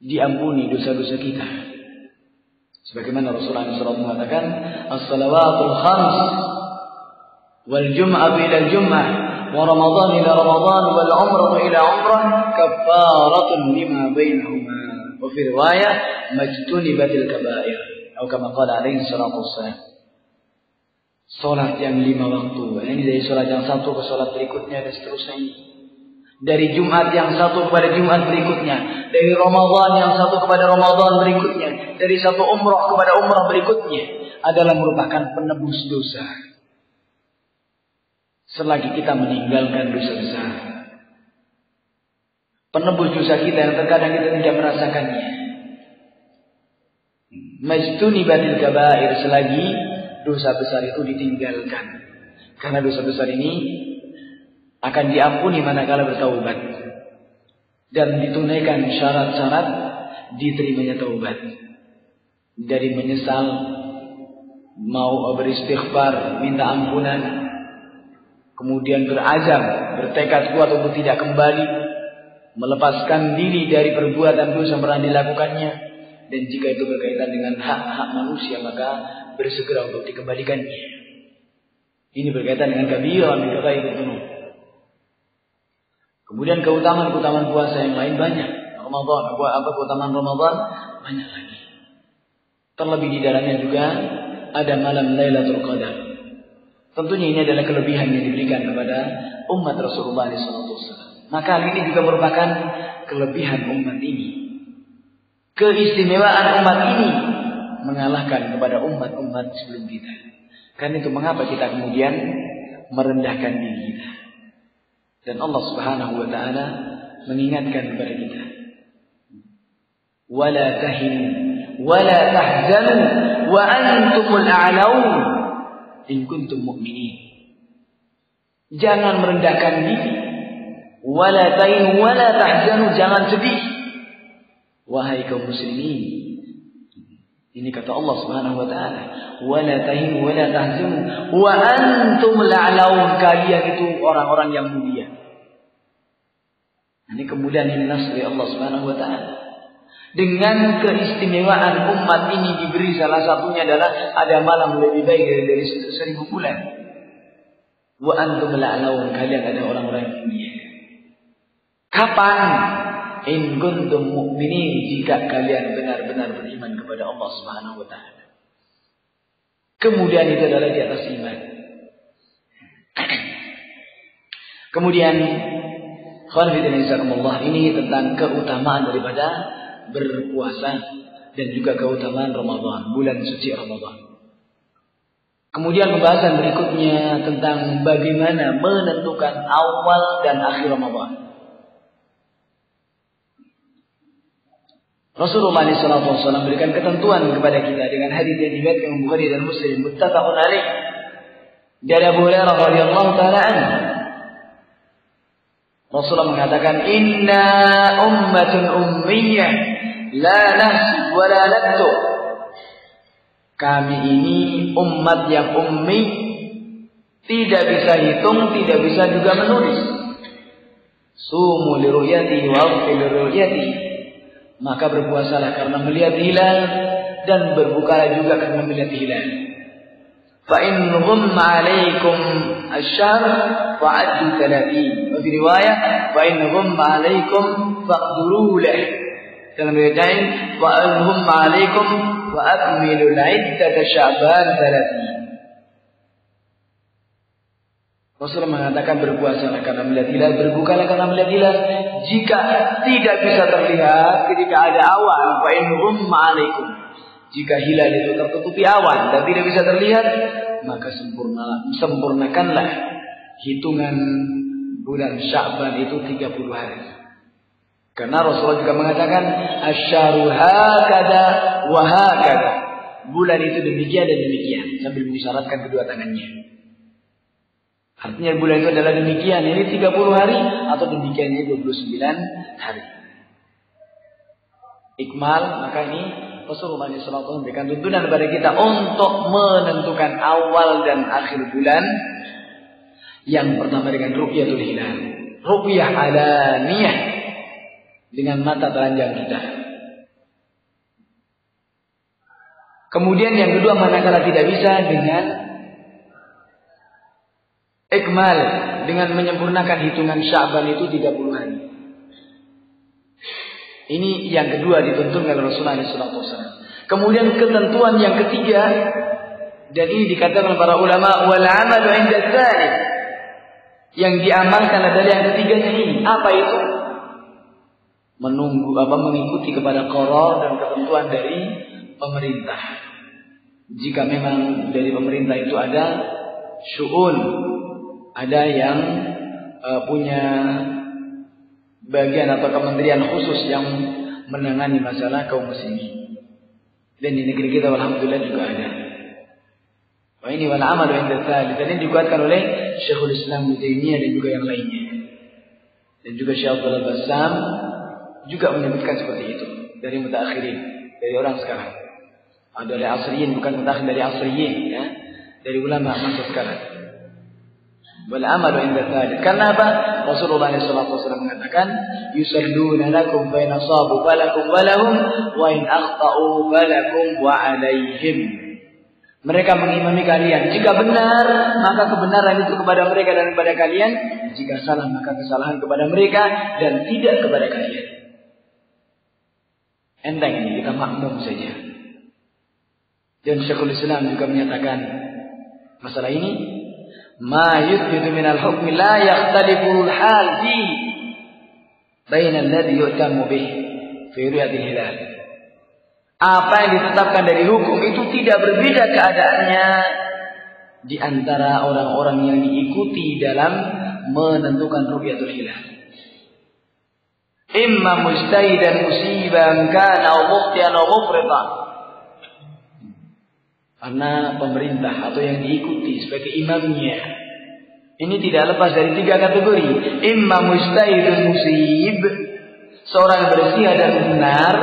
diampuni dosa-dosa kita. Sebagaimana Rasulullah SAW mengatakan, as-salawatul khams wal jum'ah ila jum'ah wa ramadan ila ramadan wal umrah ila umrah kaffaratun lima bainahuma. Wa fi riwayah majtunibatil kaba'ir. Atau kama qala alaihi salatu wassalam. Salat yang 5 waktu. Ini dari salat yang satu ke salat berikutnya dan seterusnya ini. Dari Jumat yang satu kepada Jumat berikutnya. Dari Ramadan yang satu kepada Ramadan berikutnya. Dari satu umrah kepada umrah berikutnya. Adalah merupakan penebus dosa. Selagi kita meninggalkan dosa besar. Penebus dosa kita yang terkadang kita tidak merasakannya. Majtunibatil kaba'ir, selagi dosa besar itu ditinggalkan. Karena dosa besar ini akan diampuni manakala bertaubat dan ditunaikan syarat-syarat diterimanya taubat. Dari menyesal, mau beristighfar, minta ampunan, kemudian berazam, bertekad kuat untuk tidak kembali, melepaskan diri dari perbuatan dosa yang pernah dilakukannya, dan jika itu berkaitan dengan hak-hak manusia maka bersegera untuk dikembalikannya. Ini berkaitan dengan kabirah min kaba'irudz dzunub. Kemudian keutamaan puasa yang lain banyak. Keutamaan Ramadan banyak lagi. Terlebih di dalamnya juga ada malam Lailatul Qadar. Tentunya ini adalah kelebihan yang diberikan kepada umat Rasulullah SAW. Maka hal ini juga merupakan kelebihan umat ini. Keistimewaan umat ini mengalahkan kepada umat-umat sebelum kita. Karena itu mengapa kita kemudian merendahkan diri kita. Dan Allah Subhanahu wa taala mengingatkan kepada kita. Wala tahinu wala tahzanu wa antumul a'laun in kuntum mu'minin. Jangan merendahkan diri. Wala tahinu wala tahzanu, jangan sedih. Wahai kaum muslimin. Ini kata Allah Subhanahu wa taala, wala tahinu wala tahzanu wa antumul a'laun, kalian itu orang-orang yang mulia. Ini kemudian ini nas dari Allah Subhanahu wa taala. Dengan keistimewaan umat ini diberi salah satunya adalah ada malam lebih baik dari 1000 bulan. Wa antumul a'laun, kalian ada orang-orang yang mulia. Kapan? In kuntum mu'minin, jika kalian benar-benar beriman kepada Allah Subhanahu wa taala. Kemudian itu adalah di atas iman. Kemudian ini tentang keutamaan daripada berpuasa dan juga keutamaan Ramadan, bulan suci Ramadan. Kemudian pembahasan berikutnya tentang bagaimana menentukan awal dan akhir Ramadan. Rasulullah SAW memberikan ketentuan kepada kita dengan hadis yang diriwayatkan Bukhari dan Muslim, muttafaqun alaih, dari Abu Hurairah radhiyallahu taala anhu. Rasulullah mengatakan, inna ummatun ummiyah la nahsib wa la naktub. Kami ini umat yang ummi, tidak bisa hitung, tidak bisa juga menulis. Sumu li ru'yati wa afil li ru'yati. Maka berpuasalah karena melihat hilal dan berbukalah juga karena melihat hilal. Fa in ghumma 'alaikum asy-syahr fa'addu 30. Wa fi riwayah fa in ghumma 'alaikum faqduru lah. Dalam riwayat lain fa in ghumma 'alaikum wa akmilu al-'iddata sya'ban 30. Rasulullah mengatakan berpuasalah karena melihat hilal, berbukalah karena melihat hilal. Jika tidak bisa terlihat ketika ada awan, fa in ghumma 'alaikum. Jika hilal itu tertutupi awan dan tidak bisa terlihat, maka sempurnakanlah hitungan bulan Sya'ban itu 30 hari. Karena Rasulullah juga mengatakan asy-syahru hakada wa hakada. Bulan itu demikian dan demikian, sambil mengisyaratkan kedua tangannya. Artinya bulan itu adalah demikian, ini 30 hari atau demikian ini 29 hari. Ikmal, maka ini Rasulullah SAW memberikan tuntunan kepada kita untuk menentukan awal dan akhir bulan. Yang pertama dengan ru'yatul hilal, ru'yah alaniyah, dengan mata telanjang kita. Kemudian yang kedua, manakala tidak bisa, dengan ikmal, dengan menyempurnakan hitungan Sya'ban itu 30 hari. Ini yang kedua dituntun oleh Rasulullah SAW. Kemudian ketentuan yang ketiga, dan ini dikatakan oleh para ulama, wal amalu 'inda dzalik, yang diamalkan adalah yang ketiganya ini. Apa itu? Mengikuti kepada qarar dan ketentuan dari pemerintah. Jika memang dari pemerintah itu ada syu'un, ada yang punya bagian atau kementerian khusus yang menangani masalah kaum muslimin. Dan di negeri kita alhamdulillah juga ada. Wah, ini wal amalu 'inda dzalik, dan ini dikuatkan oleh Syekhul Islam Ibnu Taimiyah dan juga yang lainnya. Dan juga Syekh Abdul Bassam juga menyebutkan seperti itu dari mutaakhirin, dari orang sekarang. Ada dari asriyin, bukan mutaakhir, dari asriyin, ya, dari ulama masa sekarang. Wal amalu 'inda dzalik. Karena apa? Rasulullah SAW mengatakan, yusalluna lakum fa in asabu falakum wa lahum wa in akhta'u falakum wa 'alaihim. Mereka mengimami kalian. Jika benar, maka kebenaran itu kepada mereka dan kepada kalian. Jika salah, maka kesalahan kepada mereka dan tidak kepada kalian. Enteng ini, kita makmum saja. Dan Syekhul Islam juga menyatakan masalah ini, ma yuthbitu minal hukmi la yakhtaliful hal fi baina alladhi yu'tamu bih fi ru'yatil hilal. Apa yang ditetapkan dari hukum itu tidak berbeda keadaannya di antara orang-orang yang diikuti dalam menentukan ru'yatul hilal. Imma mujtahidan musiban kana aw mukhtian aw mufritan. Karena pemerintah atau yang diikuti sebagai imamnya ini tidak lepas dari 3 kategori. Imma mujtahidun musib, seorang bersih dan benar,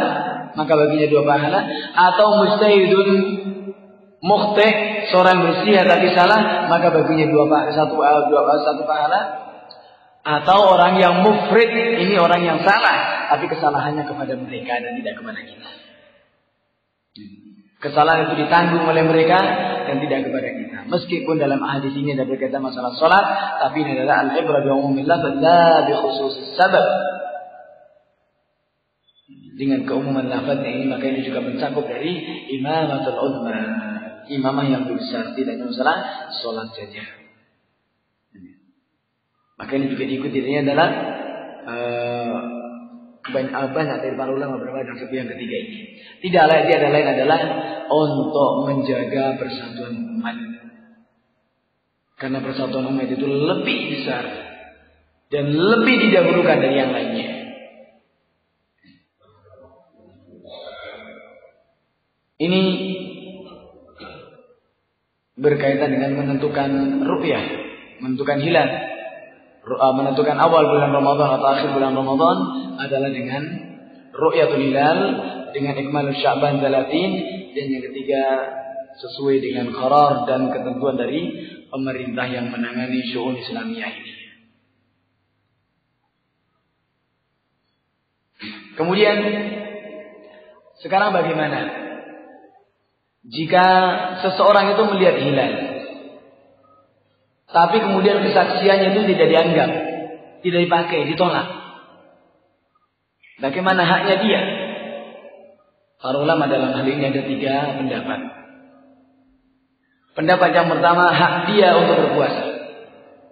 maka baginya 2 pahala. Atau mujtahidun mukhti', seorang bersih tapi salah, maka baginya 1 pahala. Atau orang yang mufrid, ini orang yang salah tapi kesalahannya kepada mereka dan tidak kepada kita. Kesalahan itu ditanggung oleh mereka dan tidak kepada kita. Meskipun dalam hadis ini ada berkaitan masalah salat, tapi ini adalah al-ibrah bi umumil lafz la bi khususis sabab. Dengan keumuman lafaznya ini, maka ini juga mencakup dari imamatul uzma, imamah yang besar, tidak hanya masalah salat saja. Maka ini juga diikuti. Ini adalah banyak dari para ulama berpendapat seperti yang ketiga ini. Tidak lain adalah untuk menjaga persatuan umat. Karena persatuan umat itu lebih besar dan lebih didahulukan dari yang lainnya. Ini berkaitan dengan menentukan ru'yah, menentukan hilal. Menentukan awal bulan Ramadan atau akhir bulan Ramadan adalah dengan ru'yatul hilal, dengan ikmalul Sya'ban 30, dan yang ketiga sesuai dengan qarar dan ketentuan dari pemerintah yang menangani syu'un Islamiyah ini. Kemudian sekarang bagaimana jika seseorang itu melihat hilal, tapi kemudian kesaksiannya itu tidak dianggap, tidak dipakai, ditolak? Bagaimana haknya dia? Para ulama dalam hal ini ada 3 pendapat. Pendapat yang pertama, hak dia untuk berpuasa.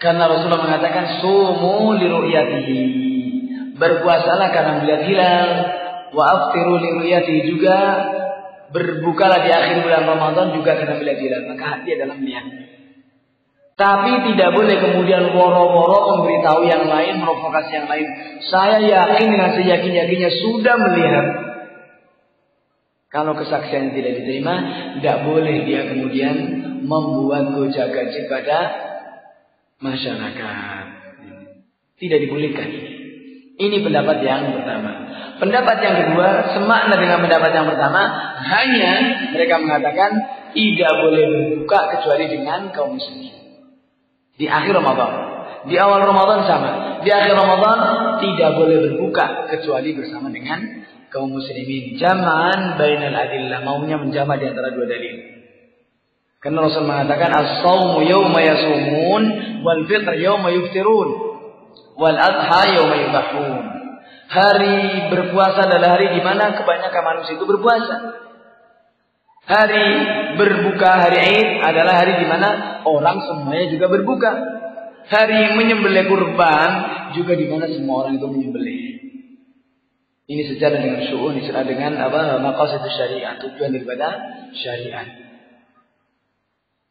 Karena Rasulullah mengatakan sumu li ru'yatihi, berpuasalah karena melihat hilal, wa aftiru li ru'yatihi, juga berbukalah di akhir bulan Ramadan juga karena melihat hilal. Maka hak dia dalam melihat. Tapi tidak boleh kemudian woro-woro memberitahu yang lain, provokasi yang lain. Saya yakin dengan seyakin-yakinnya sudah melihat. Kalau kesaksian tidak diterima, tidak boleh dia kemudian membuat gojak-gajik pada masyarakat. Tidak dibolehkan. Ini pendapat yang pertama. Pendapat yang kedua semakna dengan pendapat yang pertama, hanya mereka mengatakan tidak boleh berbuka kecuali dengan kaum muslimin. Di akhir Ramadan. Di awal Ramadan sama. Di akhir Ramadan tidak boleh berbuka kecuali bersama dengan kaum muslimin. Jam'an bainal adillah, maunya menjama di antara dua dalil. Karena Rasul mengatakan as-shaumu yawma yasumun wal fitr yawma yuftirun wal adha yawma yudhahun. Hari berpuasa adalah hari di mana kebanyakan manusia itu berpuasa. Hari berbuka, hari Id adalah hari di mana orang semuanya juga berbuka. Hari menyembelih kurban juga di mana semua orang itu menyembelih. Ini sejalan dengan syu'un, sejalan dengan maqasidus syariah, tujuan daripada syariat.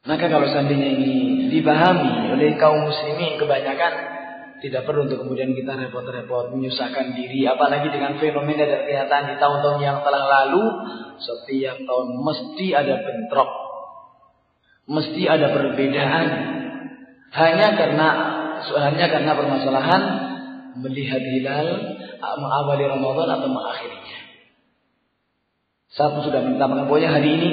Maka kalau seandainya ini dipahami oleh kaum muslimin kebanyakan, tidak perlu untuk kemudian kita repot-repot menyusahkan diri, apalagi dengan fenomena dan kenyataan di tahun-tahun yang telah lalu. Setiap tahun mesti ada bentrok, mesti ada perbedaan, hanya karena permasalahan melihat hilal mengawali Ramadan atau mengakhirinya. Satu sudah menetapkan pokoknya hari ini,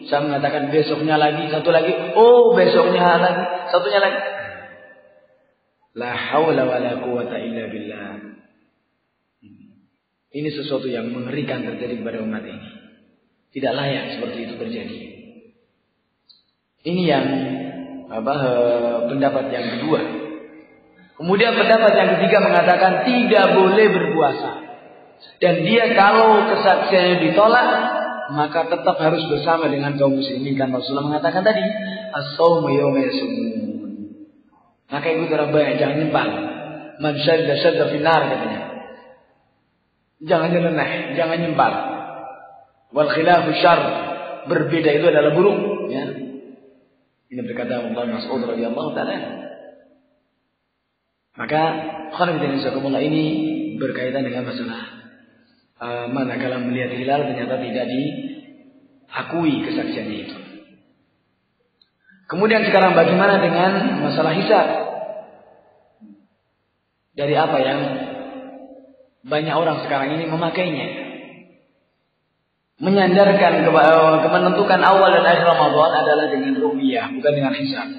saya mengatakan besoknya lagi, satu lagi, oh besoknya lagi, satunya lagi. La haula wala quwata illa billah. Ini sesuatu yang mengerikan terjadi kepada umat ini. Tidak layak seperti itu terjadi. Ini yang pendapat yang kedua. Kemudian pendapat yang ketiga mengatakan tidak boleh berpuasa. Dan dia kalau kesaksiannya ditolak, maka tetap harus bersama dengan kaum muslimin. Kan Rasulullah mengatakan tadi, as-shaumu yawma yasumun. Maka ibu terabaya, jangan nyempal. Man syadda finnar katanya. Jangan nyeleneh, jangan nyempal. Wal khilafu syarr, berbeda itu adalah buruk, ya. Ini berkata Abdullah bin Mas'ud radhiyallahu taala. Maka khonibidin ini berkaitan dengan masalah manakala melihat hilal ternyata tidak diakui kesaksiannya itu. Kemudian sekarang bagaimana dengan masalah hisab? Dari apa yang banyak orang sekarang ini memakainya. Menyandarkan menentukan awal dan akhir Ramadan adalah dengan ru'yah, bukan dengan hisab.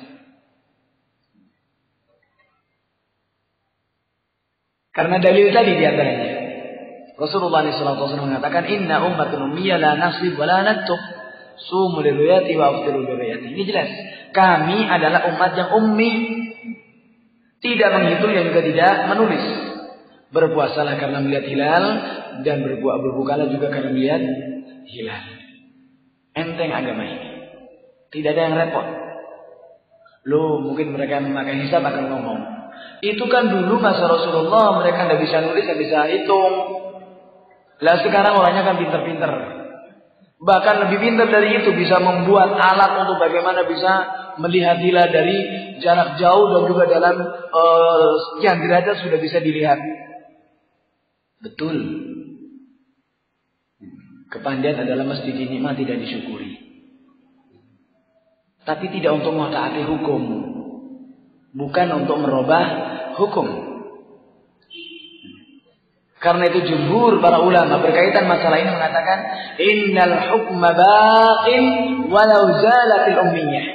Karena dalil tadi di antaranya. Rasulullah SAW mengatakan, Inna ummatun ummiyah la nasib wa la naktub. Sumu liruyati wa aftiru liruyati. Ini jelas. Kami adalah umat yang ummi. Tidak menghitung dan juga tidak menulis. Berpuasalah karena melihat hilal. Dan berbukalah juga karena melihat hilal. Enteng agama ini. Tidak ada yang repot. Loh, mungkin mereka memakai hisab akan ngomong. Itu kan dulu masa Rasulullah. Mereka tidak bisa nulis, tidak bisa hitung. Lah sekarang orangnya kan pinter-pinter. Bahkan lebih pintar dari itu, bisa membuat alat untuk bagaimana bisa melihat hilal dari jarak jauh dan juga dalam sekian derajat sudah bisa dilihat. Betul. Kepandaian adalah mesti dinikmati dan disyukuri. Tapi tidak untuk mentaati hukum. Bukan untuk merubah hukum. Karena itu jumhur para ulama berkaitan masalah ini mengatakan innal hukma baqin walau zalatil ummiyah.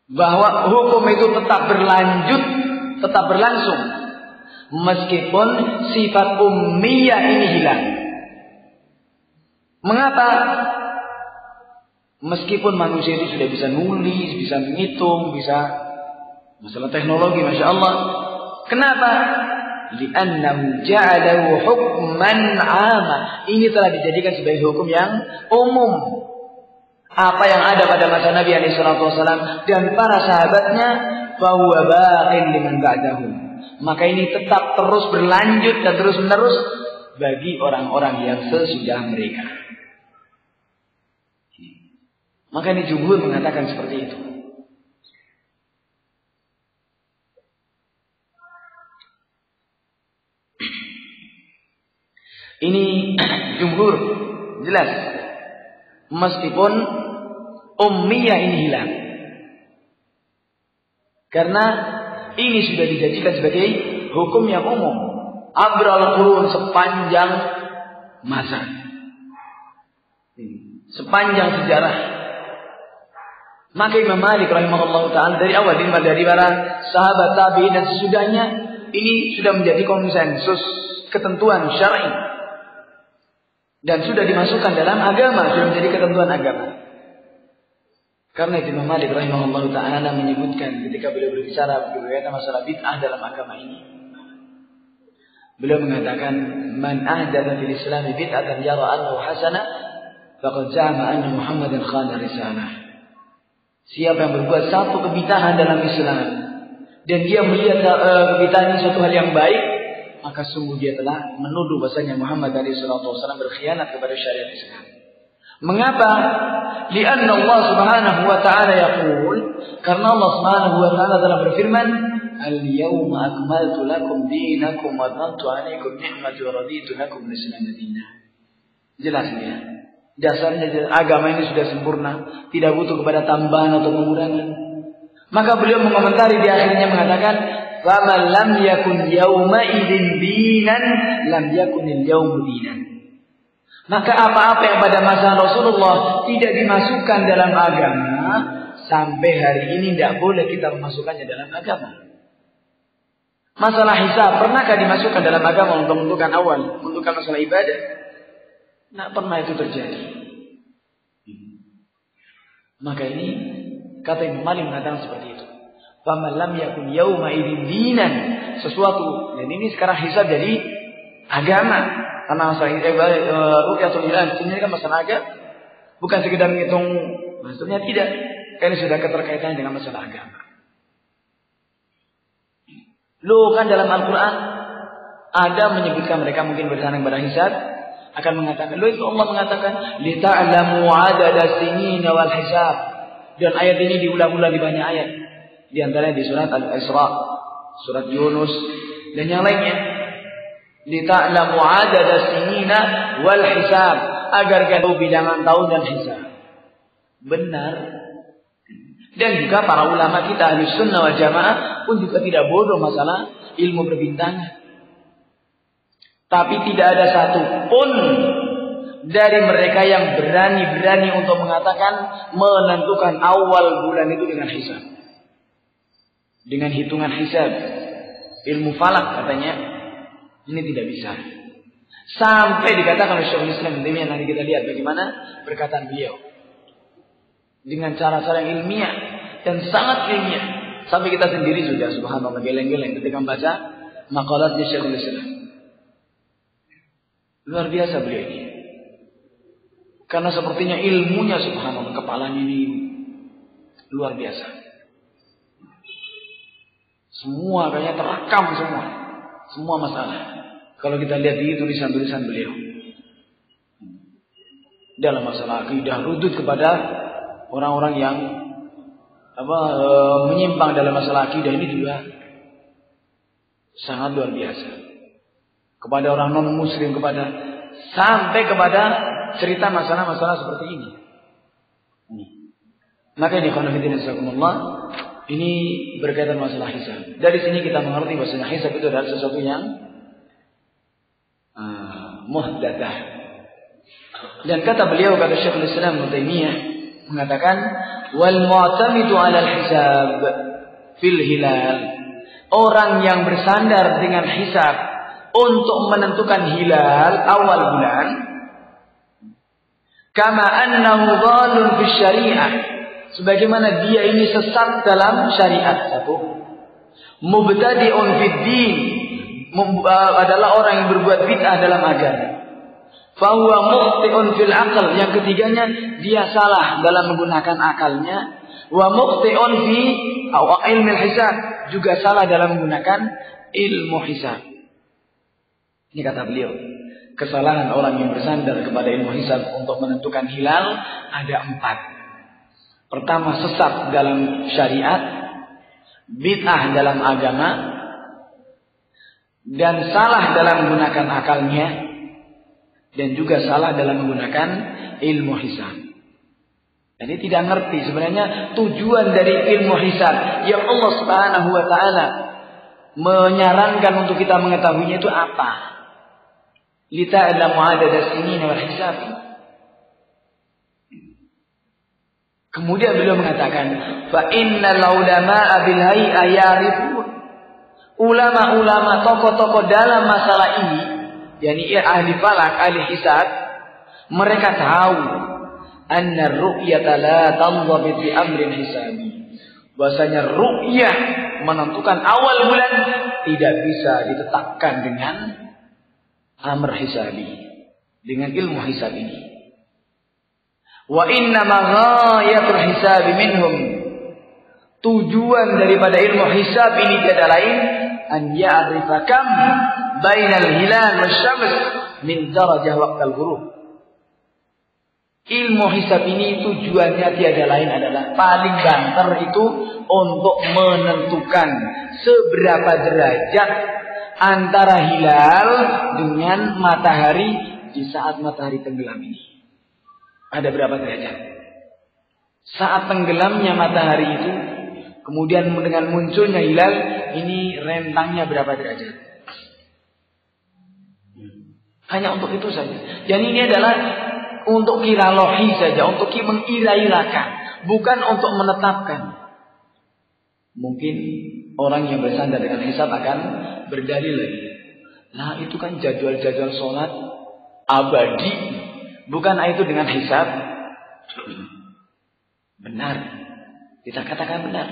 Bahwa hukum itu tetap berlanjut, tetap berlangsung meskipun sifat ummiyah ini hilang. Mengapa? Meskipun manusia itu sudah bisa nulis, bisa menghitung, bisa masalah teknologi, masya Allah. Kenapa? Li'annahu ja'alahu hukman 'ama. Ini telah dijadikan sebagai hukum yang umum. Apa yang ada pada masa Nabi alaihi salatu wasallam dan para sahabatnya, fahuwa baqin liman ba'dahu. Maka ini tetap terus berlanjut dan terus menerus bagi orang-orang yang sesudah mereka. Maka ini jumhur mengatakan seperti itu. Ini jumhur jelas. Meskipun ummiyah ini hilang. Karena ini sudah dijadikan sebagai hukum yang umum. Abral qurun, sepanjang masa. Sepanjang sejarah. Maka Imam Malik rahimahullah ta'ala dari awal, dari para sahabat tabi'in dan sesudahnya, ini sudah menjadi konsensus ketentuan syar'i. Dan sudah dimasukkan dalam agama, sudah menjadi ketentuan agama. Karena itu Imam Malik rahimahullah ta'ala menyebutkan ketika beliau berbicara berkaitan masalah bid'ah dalam agama ini. Beliau mengatakan, "Man ahdatha fil Islam bid'atan yara annahu hasanah, faqad za'ama anna Muhammadan khana risalah." Siapa yang berbuat satu kebid'ahan dalam Islam dan dia melihat kebid'ahan ini suatu hal yang baik, maka sungguh dia telah menuduh bahasanya Muhammad SAW berkhianat kepada syariat Islam. Mengapa? Lianna Allah Subhanahu wa ta'ala yaqul, karena Allah Subhanahu wa ta'ala telah berfirman, "Al-yawma akmaltu lakum dinakum wa atmamtu 'alaikum ni'mati wa raditu lakum al-Islam dinan." Jelas ya. Dasarnya agama ini sudah sempurna, tidak butuh kepada tambahan atau pengurangan. Maka beliau mengomentari di akhirnya mengatakan, "Faman lam yakun yauma idzin dinan, lam yakunil yaumu dinan." Maka apa-apa yang pada masa Rasulullah tidak dimasukkan dalam agama, sampai hari ini tidak boleh kita memasukkannya dalam agama. Masalah hisab pernahkah dimasukkan dalam agama untuk menentukan awal, menentukan masalah ibadah? Tidak pernah itu terjadi. Maka ini kata Imam Malik mengatakan seperti itu. Faman lam yakun yauma idzin dinan, sesuatu. Dan ini sekarang hisab jadi agama. Karena masalah ru'yatul hilal ini kan masalah agama. Bukan sekedar menghitung, maksudnya tidak. Karena sudah keterkaitannya dengan masalah agama. Loh, kan dalam Al-Quran ada menyebutkan mereka mungkin bersanding pada hisab, akan mengatakan, loh itu Allah mengatakan lita'lamu 'adada sinina wal hisab. Dan ayat ini diulang-ulang di banyak ayat. Di antaranya di surat Al-Isra, surat Yunus dan yang lainnya. Lita'lamu 'adada sinina wal hisab, agar kalian tahu bilangan tahun dan hisab. Benar. Dan juga para ulama kita Ahlus Sunnah wal Jamaah pun juga tidak bodoh masalah ilmu berbintang. Tapi tidak ada satu pun dari mereka yang berani untuk mengatakan menentukan awal bulan itu dengan hisab. Dengan hitungan hisab. Ilmu falak katanya. Ini tidak bisa. Sampai dikatakan oleh Syekhul Islam Ibnu Taimiyah, nanti kita lihat bagaimana perkataan beliau. Dengan cara-cara yang ilmiah dan sangat ilmiah. Sampai kita sendiri sudah subhanallah geleng-geleng ketika membaca maqalatnya Syekhul Islam. Luar biasa beliau ini. Karena sepertinya ilmunya subhanallah, kepalanya ini luar biasa. Semua kayaknya terekam semua. Semua masalah. Kalau kita lihat di tulisan-tulisan beliau. Dalam masalah akidah, rudut kepada orang-orang yang menyimpang dalam masalah akidah ini juga sangat luar biasa. Kepada orang non-muslim, sampai kepada cerita masalah-masalah seperti ini. Maka ini ini berkaitan masalah hisab. Dari sini kita mengerti bahwa hisab itu adalah sesuatu yang muhdatsah. Dan kata beliau, kata Syekhul Islam Ibnu Taimiyah mengatakan, wal mu'tamidu 'ala al-hisab fil hilal, orang yang bersandar dengan hisab untuk menentukan hilal awal bulan, kama annahu dhalun fi syariah, sebagaimana dia ini sesat dalam syariat. Satu, mubtadi'un fid din, adalah orang yang berbuat bid'ah dalam agama. Fa huwa mukhti'un fil aql, yang ketiganya dia salah dalam menggunakan akalnya. Wa mukhti'un fi ilmi hisab, juga salah dalam menggunakan ilmu hisab. Ini kata beliau, kesalahan orang yang bersandar kepada ilmu hisab untuk menentukan hilal ada 4. Pertama, sesat dalam syariat, bid'ah dalam agama, dan salah dalam menggunakan akalnya, dan juga salah dalam menggunakan ilmu hisab. Jadi tidak ngerti sebenarnya tujuan dari ilmu hisab yang Allah Subhanahu wa taala menyarankan untuk kita mengetahuinya itu apa? Lita'lamu 'adada sinina wal hisab. Kemudian beliau mengatakan, fa innal ulama'a bil hay'a yarifun. Ulama-ulama, tokoh-tokoh dalam masalah ini, yakni ahli falak, ahli hisab, mereka tahu anna ru'yata la tanzabit bi amrin hisabi. Bahasanya ru'yah menentukan awal bulan tidak bisa ditetapkan dengan amr hisabi, dengan ilmu hisab ini. Wa inna ma ghayatul hisabi minhum. Tujuan daripada ilmu hisab ini tiada lain an ya'rifa kam bainal hilal wasyams min darajah waqtal ghurub. Ilmu hisab ini tujuannya tiada lain adalah paling banter itu untuk menentukan seberapa derajat antara hilal dengan matahari di saat matahari tenggelam ini. Ada berapa derajat? Saat tenggelamnya matahari itu, kemudian dengan munculnya hilal, ini rentangnya berapa derajat? Hanya untuk itu saja. Jadi ini adalah untuk kiralohi saja, untuk mengira-irakan, bukan untuk menetapkan. Mungkin orang yang bersandar dengan hisab akan berdalil lagi. Nah itu kan jadwal-jadwal sholat abadi. Bukan itu dengan hisab? Benar. Kita katakan benar.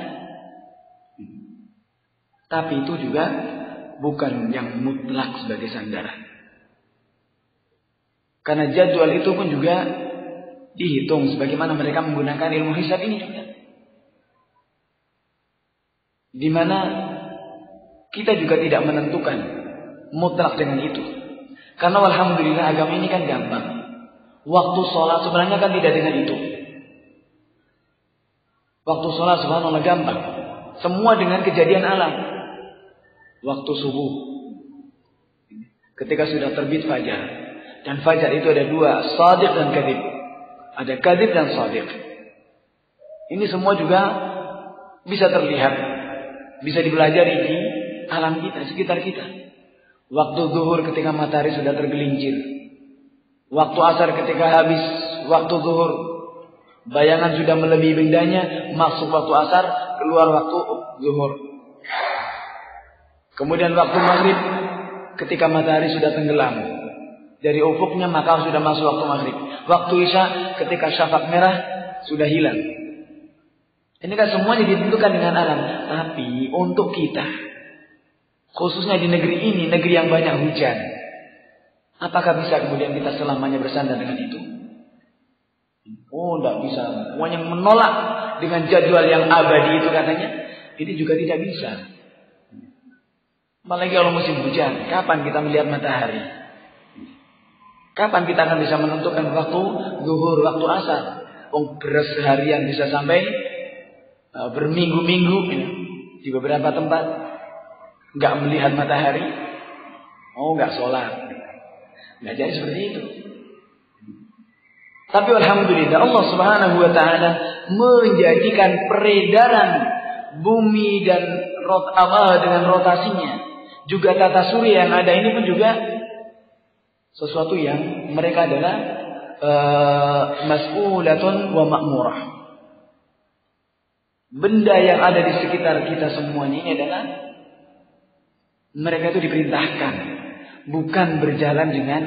Tapi itu juga bukan yang mutlak sebagai sandaran. Karena jadwal itu pun juga dihitung sebagaimana mereka menggunakan ilmu hisab ini juga. Di mana kita juga tidak menentukan mutlak dengan itu. Karena alhamdulillah agama ini kan gampang. Waktu sholat sebenarnya kan tidak dengan itu. Waktu sholat subhanallah gampang. Semua dengan kejadian alam. Waktu subuh. Ketika sudah terbit fajar. Dan fajar itu ada dua. Shadiq dan kadhib. Ada kadhib dan shadiq. Ini semua juga bisa terlihat. Bisa dipelajari di alam kita, sekitar kita. Waktu zuhur ketika matahari sudah tergelincir. Waktu asar ketika habis waktu zuhur, bayangan sudah melebihi bendanya, masuk waktu asar, keluar waktu zuhur. Kemudian waktu maghrib ketika matahari sudah tenggelam dari ufuknya, maka sudah masuk waktu maghrib. Waktu isya ketika syafaq merah sudah hilang. Ini kan semuanya ditentukan dengan alam. Tapi untuk kita, khususnya di negeri ini, negeri yang banyak hujan, apakah bisa kemudian kita selamanya bersandar dengan itu? Oh, tidak bisa. Semuanya menolak dengan jadwal yang abadi itu katanya. Ini juga tidak bisa. Apalagi kalau musim hujan, kapan kita melihat matahari? Kapan kita akan bisa menentukan waktu zuhur, waktu asar? Oh, beres seharian bisa sampai berminggu-minggu di beberapa tempat nggak melihat matahari. Oh, nggak sholat. Nggak jadi seperti itu. Tapi alhamdulillah Allah Subhanahu wa taala menjadikan peredaran bumi dan dengan rotasinya, juga tata surya yang ada ini pun juga sesuatu yang mereka adalah mas'ulatun wa ma'murah. Benda yang ada di sekitar kita semuanya ini adalah mereka itu diperintahkan, bukan berjalan dengan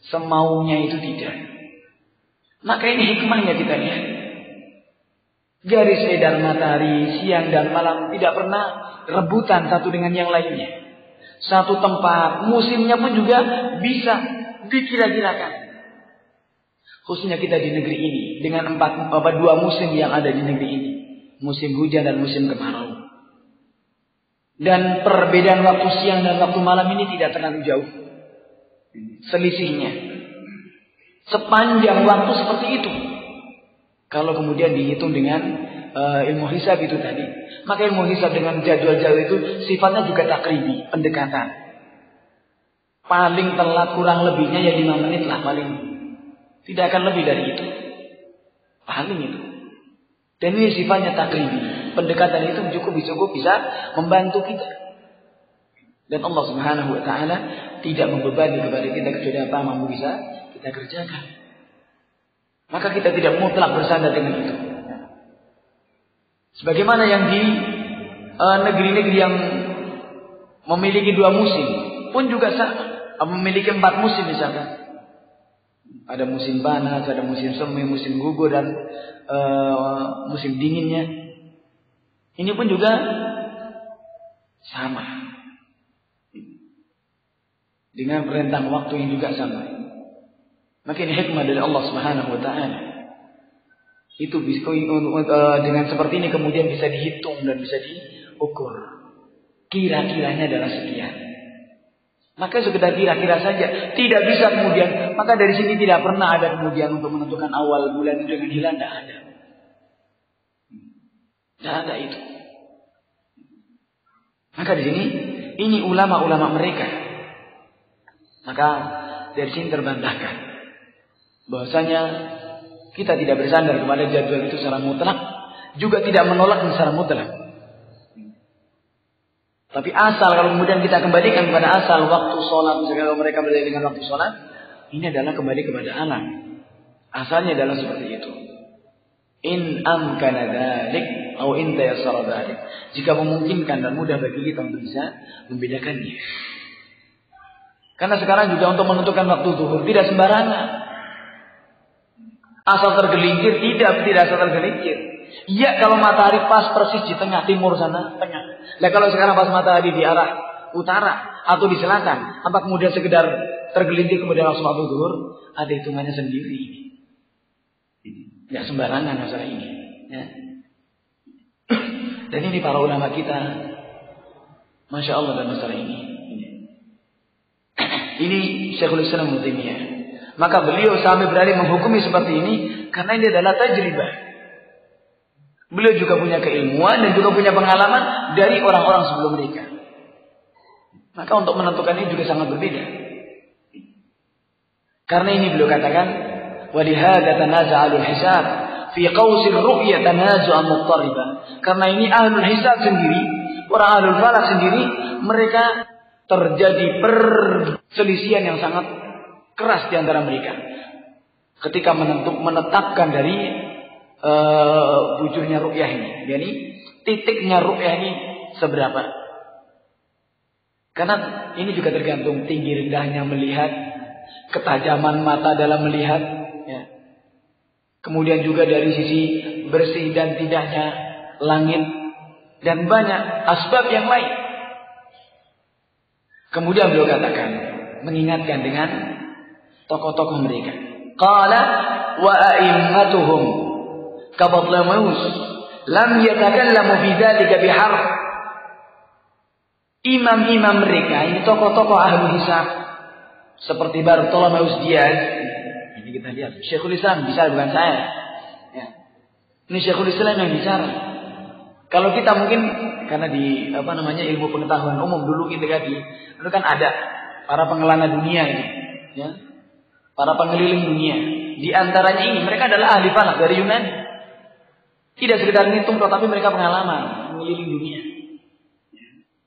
semaunya, itu tidak. Maka ini hikmahnya kita lihat. Garis edar matahari siang dan malam tidak pernah rebutan satu dengan yang lainnya. Satu tempat, musimnya pun juga bisa dikira-kirakan. Khususnya kita di negeri ini dengan dua musim yang ada di negeri ini, musim hujan dan musim kemarau. Dan perbedaan waktu siang dan waktu malam ini tidak terlalu jauh selisihnya. Sepanjang waktu seperti itu. Kalau kemudian dihitung dengan ilmu hisab itu tadi, maka ilmu hisab dengan jadwal-jadwal itu sifatnya juga takribi, pendekatan. Paling telat kurang lebihnya ya 5 menit lah paling. Tidak akan lebih dari itu. Pahami itu. Dan ini sifatnya takribi. Pendekatan itu cukup bisa membantu kita. Dan Allah Subhanahu wa taala tidak membebani kepada kita kecuali apa yang mampu bisa kita kerjakan. Maka kita tidak mutlak bersandar dengan itu. Sebagaimana yang di negeri-negeri yang memiliki 2 musim pun juga sama, memiliki 4 musim misalkan. Ada musim panas, ada musim semi, musim gugur dan musim dinginnya. Ini pun juga sama. Dengan rentang waktu yang juga sama. Maka ini hikmah dari Allah Subhanahu wa taala. Itu dengan seperti ini kemudian bisa dihitung dan bisa diukur. Kira-kiranya adalah sekian. Maka sekedar kira-kira saja, tidak bisa kemudian. Maka dari sini tidak pernah ada kemudian untuk menentukan awal bulan itu dengan hilal, tidak ada. Tidak ada itu. Maka di sini ini ulama-ulama mereka. Maka dari sini terbantahkan bahwasanya kita tidak bersandar kepada jadwal itu secara mutlak, juga tidak menolak secara mutlak. Tapi asal kalau kemudian kita kembalikan kepada asal waktu sholat, misalnya kalau mereka berdaya dengan waktu sholat, ini adalah kembali kepada alam. Asalnya adalah seperti itu. In amkana dzalik atau in tayassara dzalik. Jika memungkinkan dan mudah bagi kita untuk bisa membedakannya. Karena sekarang juga untuk menentukan waktu zuhur tidak sembarangan. Asal tergelincir, tidak asal tergelincir. Iya kalau matahari pas persis di tengah timur sana, tengah. Nah kalau sekarang pas matahari di arah utara atau di selatan, apa kemudian sekedar tergelincir kemudian langsung waktu zuhur? Ada hitungannya sendiri. Tidak sembarangan masalah ini. Ya. Dan ini para ulama kita, Masya Allah dalam masalah ini. Ini Syekhul Islam Ibnu Taimiyah. Maka beliau sampai berani menghukumi seperti ini karena ini adalah tajribah. Beliau juga punya keilmuan dan juga punya pengalaman dari orang-orang sebelum mereka. Maka untuk menentukan ini juga sangat berbeda. Karena ini beliau katakan, walihada tanaza'alul hisab fi qausil ru'ya tanazu'an muttariba. Karena ini ahlul hisab sendiri, orang ahlul falak sendiri, mereka terjadi perselisihan yang sangat keras di antara mereka ketika menetapkan dari bujurnya ru'yah ini. Jadi titiknya ru'yah ini seberapa? Karena ini juga tergantung tinggi rendahnya melihat, ketajaman mata dalam melihat, ya. Kemudian juga dari sisi bersih dan tidaknya langit dan banyak asbab yang lain. Kemudian beliau katakan, mengingatkan dengan tokoh-tokoh mereka. Qala wa a'immatuhum ka Batlamus lam yatakallamu fi dzalika biharf. Imam-imam mereka, ini tokoh-tokoh ahli hisab seperti Bartholomeus Diaz. Ini kita lihat, Syekhul Islam bicara bukan saya. Ya. Ini Syekhul Islam yang bicara. Kalau kita mungkin karena di ilmu pengetahuan umum dulu itu kan ada para pengelana dunia ini, ya. Para pengeliling dunia. Di antaranya ini mereka adalah ahli falak dari Yunani. Tidak sekedar ngitung tetapi mereka pengalaman mengeliling dunia.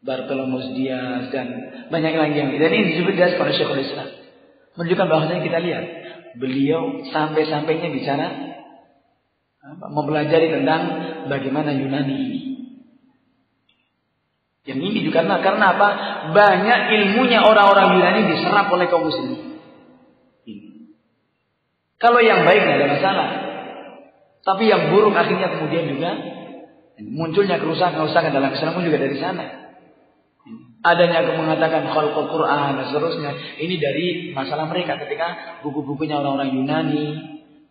Bartholomeus Diaz dan banyak lagi yang dan ini disebut jelas oleh Syekhul Islam. Menunjukkan bahwasanya kita lihat beliau sampai-sampainya bicara mempelajari tentang bagaimana Yunani ini. Yang ini juga karena apa? Banyak ilmunya orang-orang Yunani diserap oleh kaum muslimin. Kalau yang baik tidak ada masalah. Tapi yang buruk akhirnya kemudian juga munculnya kerusakan dalam Islam pun juga dari sana. Adanya yang mengatakan khalqul Quran dan seterusnya. Ini dari masalah mereka ketika buku-bukunya orang-orang Yunani,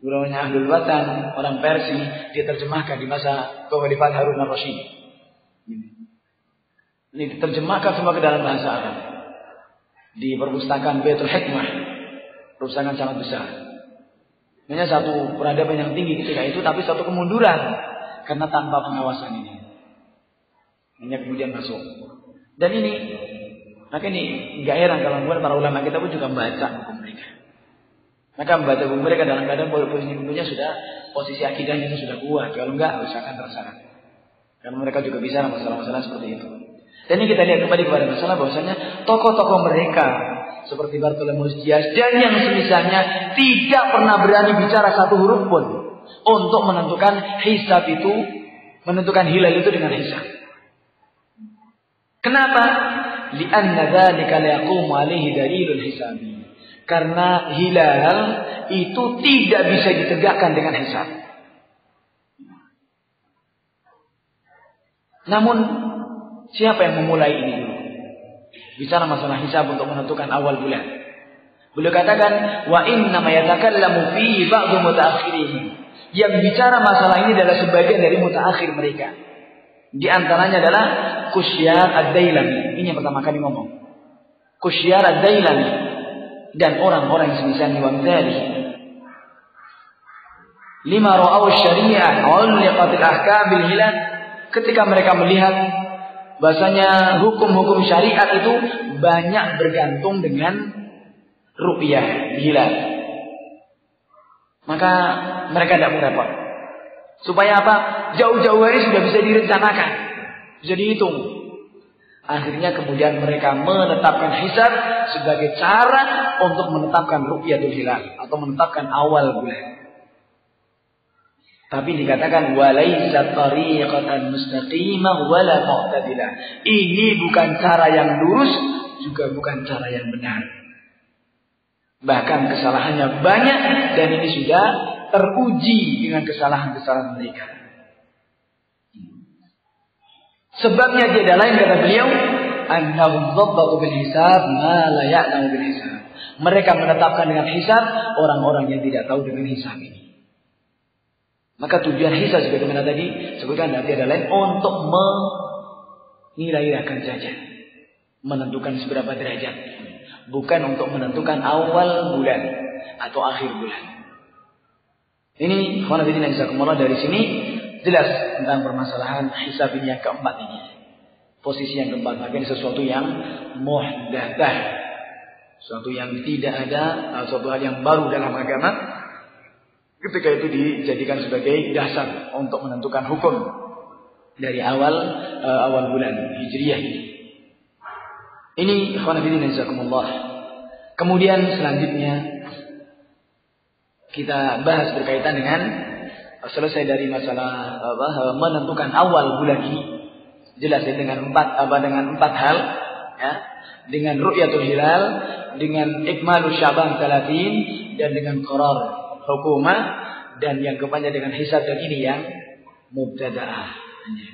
orang Ahlul Watan, orang Persia diterjemahkan di masa Khalifah Harun ar-Rasyid. Ini diterjemahkan semua ke dalam bahasa Arab. Di perpustakaan Baitul Hikmah. Perpustakaan sangat besar. Hanya satu peradaban yang tinggi ketika itu, tapi satu kemunduran. Karena tanpa pengawasan ini. Hanya kemudian masuk. Dan ini, maka ini gak heran kalau para ulama kita pun juga membaca hukum mereka. Maka membaca buku mereka dalam keadaan bukunya sudah posisi akidahnya itu sudah kuat. Kalau enggak, usahakan tersesat. Karena mereka juga bisa masalah-masalah seperti itu. Dan ini kita lihat kembali kepada masalah bahwasanya tokoh-tokoh mereka seperti Bartholomeus Dias dan yang semisalnya tidak pernah berani bicara satu huruf pun untuk menentukan hisab itu, menentukan hilal itu dengan hisab. Kenapa? Li'anna dzalika la yaqumu 'alaihi dalilul hisabi. Karena hilal itu tidak bisa ditegakkan dengan hisab. Namun siapa yang memulai ini dulu? Bicara masalah hisab untuk menentukan awal bulan. Beliau katakan, wa inna ma yatakallamu fi ba'd mutaakhirin. Yang bicara masalah ini adalah sebagian dari mutaakhir mereka. Di antaranya adalah Qusyar ad-Dailami. Ini yang pertama kali ngomong. Qusyar ad-Dailami dan orang-orang yang semisalnya wa dzalik. Lima ra'aw syari'ah ulqatil ahkam bil hilal. Ketika mereka melihat bahasanya hukum-hukum syariat itu banyak bergantung dengan ru'yah hilal, maka mereka tidak mau repot. Supaya apa? Jauh-jauh hari sudah bisa direncanakan, bisa dihitung. Akhirnya kemudian mereka menetapkan hisab sebagai cara untuk menetapkan ru'yatul hilal atau menetapkan awal bulan. Tapi dikatakan walaisa tariqatan mustaqimah wala mu'tadilah. Ini bukan cara yang lurus, juga bukan cara yang benar. Bahkan kesalahannya banyak dan ini sudah teruji dengan kesalahan-kesalahan mereka. Sebabnya tiada lain kata beliau, annahum dhabbatu bil hisab ma la ya'lamu bil hisab. Mereka menetapkan dengan hisab orang-orang yang tidak tahu dengan hisab ini. Maka tujuan hisab sebagaimana tadi sebutkan tiada lain untuk mengira-irakan saja, menentukan seberapa derajat, bukan untuk menentukan awal bulan atau akhir bulan. Ini khonafidin jazakumullah, dari sini jelas tentang permasalahan hisab ini yang keempat ini. Posisi yang keempat, maka ini sesuatu yang muhdatsah, sesuatu yang tidak ada, sesuatu hal yang baru dalam agama. Ketika itu dijadikan sebagai dasar untuk menentukan hukum dari awal bulan Hijriyah ini. Ini khonafidin jazakumullah. Kemudian selanjutnya kita bahas berkaitan dengan selesai dari masalah menentukan awal bulan ini. Jelas ya, dengan empat hal ya, dengan ru'yatul hilal, dengan ikmalus Sya'ban 30 dan dengan qarar hukumah, dan yang keempatnya dengan hisab, dan ini yang mubtada'ah.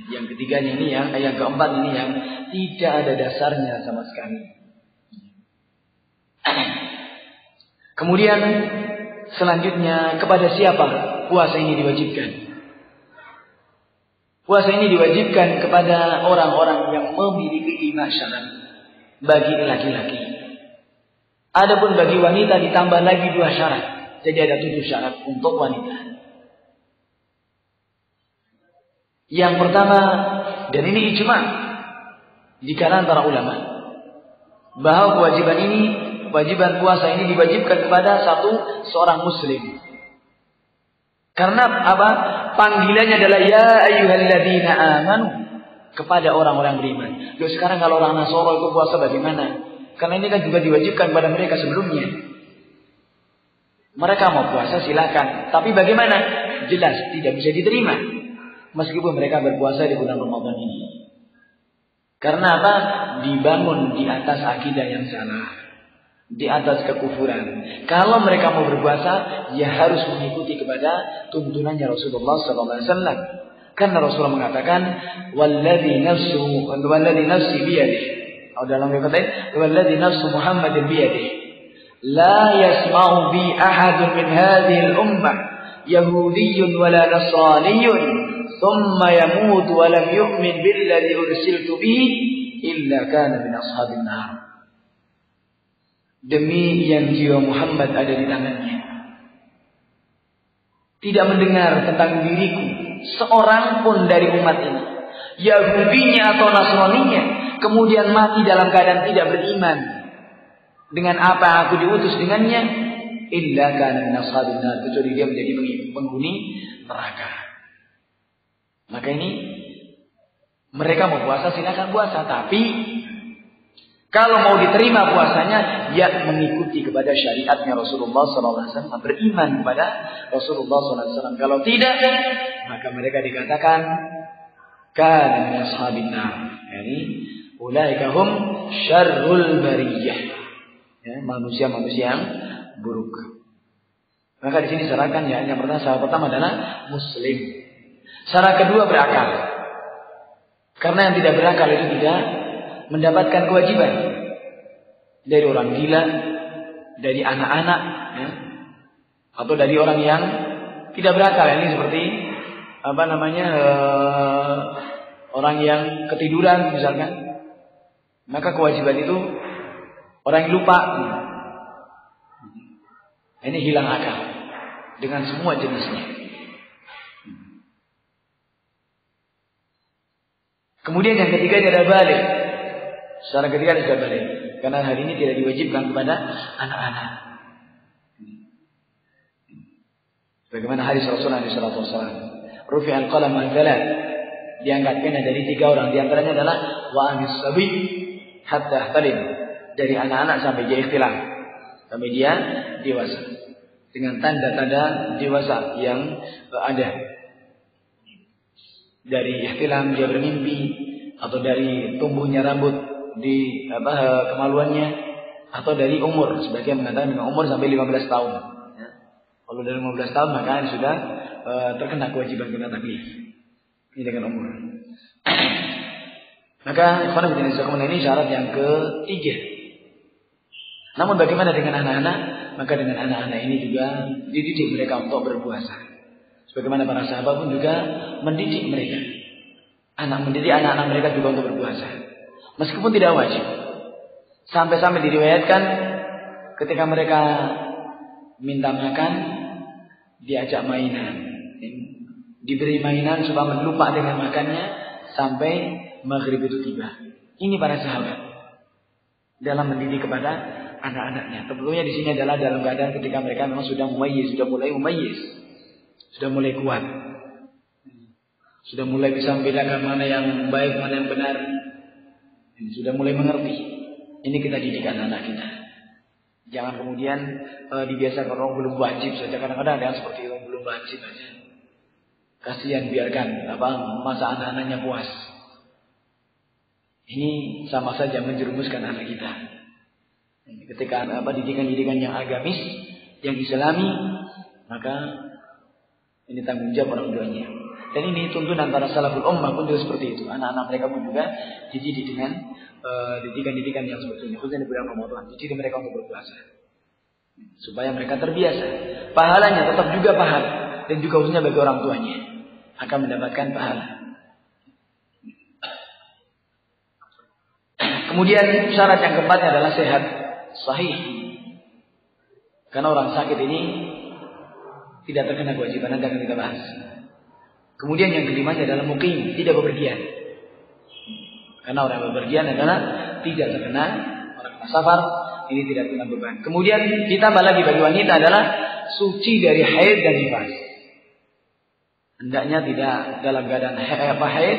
Yang ketiganya ini yang keempat ini yang tidak ada dasarnya sama sekali. Kemudian selanjutnya, kepada siapa puasa ini diwajibkan? Puasa ini diwajibkan kepada orang-orang yang memiliki iman syarat, bagi laki-laki. Adapun bagi wanita ditambah lagi 2 syarat. Jadi ada 7 syarat untuk wanita. Yang pertama, dan ini ijma' di kalangan para ulama, bahwa kewajiban puasa ini diwajibkan kepada seorang muslim. Karena apa? Panggilannya adalah ya ayyuhalladzina amanu, kepada orang-orang beriman. Loh, sekarang kalau orang Nasoro itu puasa bagaimana? Karena ini kan juga diwajibkan pada mereka sebelumnya. Mereka mau puasa silakan, tapi bagaimana? Jelas tidak bisa diterima meskipun mereka berpuasa di bulan Ramadan ini. Karena apa? Dibangun di atas akidah yang salah, di atas kekufuran. Kalau mereka mau berpuasa, ya harus mengikuti kepada tuntunannya Rasulullah SAW. Karena Rasulullah mengatakan, "Walladzi nafsi biyadihi." Atau dalam riwayat lain, "Walladzi nafsu Muhammadin biyadihi. La yasma'u bi ahadun min hadhihi al-ummah yahudiyyun wala nasraniyyun thumma yamutu wa lam yu'min billadhi ursiltu bihi illa kana min ashabin nar." Demi yang jiwa Muhammad ada di tangannya, tidak mendengar tentang diriku seorang pun dari umat ini, Yahudinya atau Nasraninya, kemudian mati dalam keadaan tidak beriman dengan apa aku diutus dengannya, illa kana min ashabin nar, kecuali dia menjadi penghuni neraka. Maka ini mereka mau puasa silakan puasa, tapi kalau mau diterima puasanya, ya mengikuti kepada syariatnya Rasulullah SAW, beriman kepada Rasulullah SAW. Kalau tidak, maka mereka dikatakan kana min ashabin nar. Yani ulaika hum syarrul bariyah. Ya, manusia-manusia yang buruk. Maka di sini syaratkan ya, yang pertama adalah muslim. Syarat kedua berakal. Karena yang tidak berakal itu tidak mendapatkan kewajiban dari orang gila, dari anak-anak, ya, atau dari orang yang tidak berakal. Ini seperti orang yang ketiduran misalkan, maka kewajiban itu orang yang lupa, ini hilang akal dengan semua jenisnya. Kemudian yang ketiga adalah balik. Secara ketiga adalah balik, karena hal ini tidak diwajibkan kepada anak-anak. Bagaimana hadis Rasulullah SAW, rufi'al qalam an thalath, diangkatkan dari 3 orang, di antaranya adalah wa anis sabi hatta ihtalim, dari anak-anak sampai dia ikhtilam, sampai dia dewasa, dengan tanda-tanda dewasa yang ada. Dari ihtilam dia bermimpi, atau dari tumbuhnya rambut di kemaluannya, atau dari umur, sebagian mengatakan dengan umur sampai 15 tahun. Ya. Kalau dari 15 tahun maka sudah terkena kewajiban kena taklif. Ini dengan umur. Maka ini syarat yang ketiga. Namun bagaimana dengan anak-anak? Maka dengan anak-anak ini juga dididik mereka untuk berpuasa. Sebagaimana para sahabat pun juga mendidik mereka. Mendidik anak-anak mereka juga untuk berpuasa. Meskipun tidak wajib. Sampai-sampai diriwayatkan ketika mereka minta makan, diajak mainan. Diberi mainan supaya lupa dengan makannya sampai maghrib itu tiba. Ini para sahabat dalam mendidik kepada anak-anaknya. Tentunya di sini adalah dalam keadaan ketika mereka memang sudah mulai mumayyiz. Sudah mulai kuat. Sudah mulai bisa membedakan mana yang baik, mana yang benar. Sudah mulai mengerti. Ini kita didik anak-anak kita. Jangan kemudian dibiasakan orang belum wajib saja. Kadang-kadang ada yang seperti itu, belum wajib saja. Kasihan, biarkan masa anak-anaknya puas. Ini sama saja menjerumuskan anak kita. Ketika didikan-didikan yang agamis, yang islami, maka ini tanggung jawab orang tuanya. Dan ini tuntunan para salaful ummah pun juga seperti itu. Anak-anak mereka pun juga dididik dengan didikan-didikan yang seperti ini. Khususnya di bulan Ramadan, dididik mereka untuk berpuasa, supaya mereka terbiasa. Pahalanya tetap juga pahala, dan juga khususnya bagi orang tuanya akan mendapatkan pahala. Kemudian syarat yang keempatnya adalah sehat, sahih. Karena orang sakit ini tidak terkena kewajiban, nanti akan kita bahas. Kemudian yang kelimanya adalah muqim, tidak bepergian. Karena orang yang bepergian adalah tidak terkena, orang kena safar, ini tidak kena beban. Kemudian ditambah lagi bagi wanita adalah suci dari haid dan nifas. Hendaknya tidak dalam keadaan haid,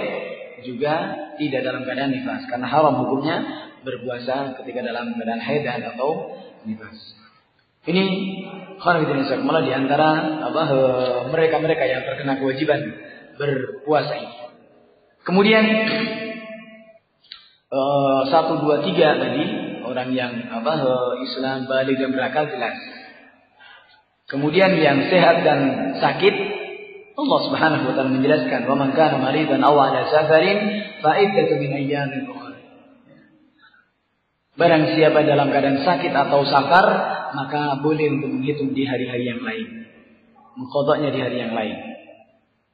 juga tidak dalam keadaan nifas. Karena haram hukumnya berpuasa ketika dalam keadaan haid dan atau nifas. Ini malah di antara mereka-mereka yang terkena kewajiban berpuasa ini. Kemudian 1, 2, 3 tadi orang yang Islam balik dan berakal jelas. Kemudian yang sehat dan sakit, Allah Subhanahu wa taala menjelaskan, "Wa man kana maridan aw ala safarin fa iddatun min ayyamin ukhra." Barang siapa dalam keadaan sakit atau safar, maka boleh untuk menghitung di hari-hari yang lain, mengqadanya di hari yang lain.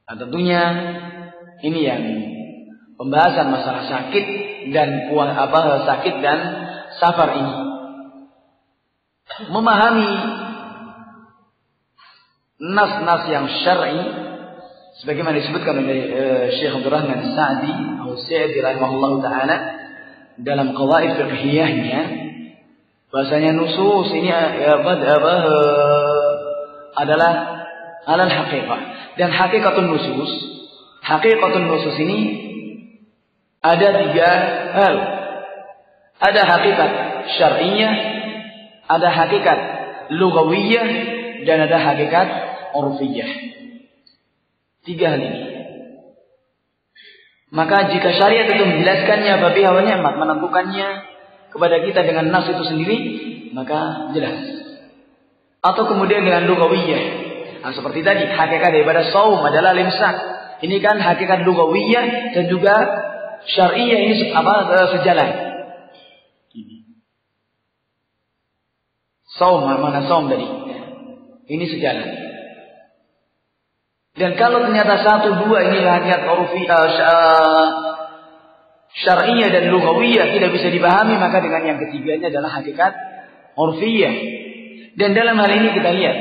Nah, tentunya ini yang pembahasan masalah sakit dan sakit dan safar ini. Memahami nas-nas yang syar'i sebagaimana disebutkan oleh Syekh Abdul Rahman Sa'di atau Sa'di rahimahullah taala dalam qawaid fiqhiyahnya, Bahasanya nusus ini adalah alal haqiqah. Dan hakikatun nusus ini ada 3 hal. Ada hakikat syar'iyyah, ada hakikat lughawiyah, dan ada hakikat urfiyah. 3 hal ini. Maka jika syariat itu menjelaskannya babi hawa ni'mat, menentukannya kepada kita dengan nas itu sendiri, maka jelas. Atau kemudian dengan lughawiyah. Nah, seperti tadi hakikat daripada saum adalah limsak. Ini kan hakikat lughawiyah dan juga syar'iyyah, ini sejalan. Saum, mana saum tadi? Ini sejalan. Dan kalau ternyata 1, 2 ini hakikat syar'iyyah dan lughawiyah tidak bisa dipahami, maka dengan yang ketiganya adalah hakikat urfiyah. Dan dalam hal ini kita lihat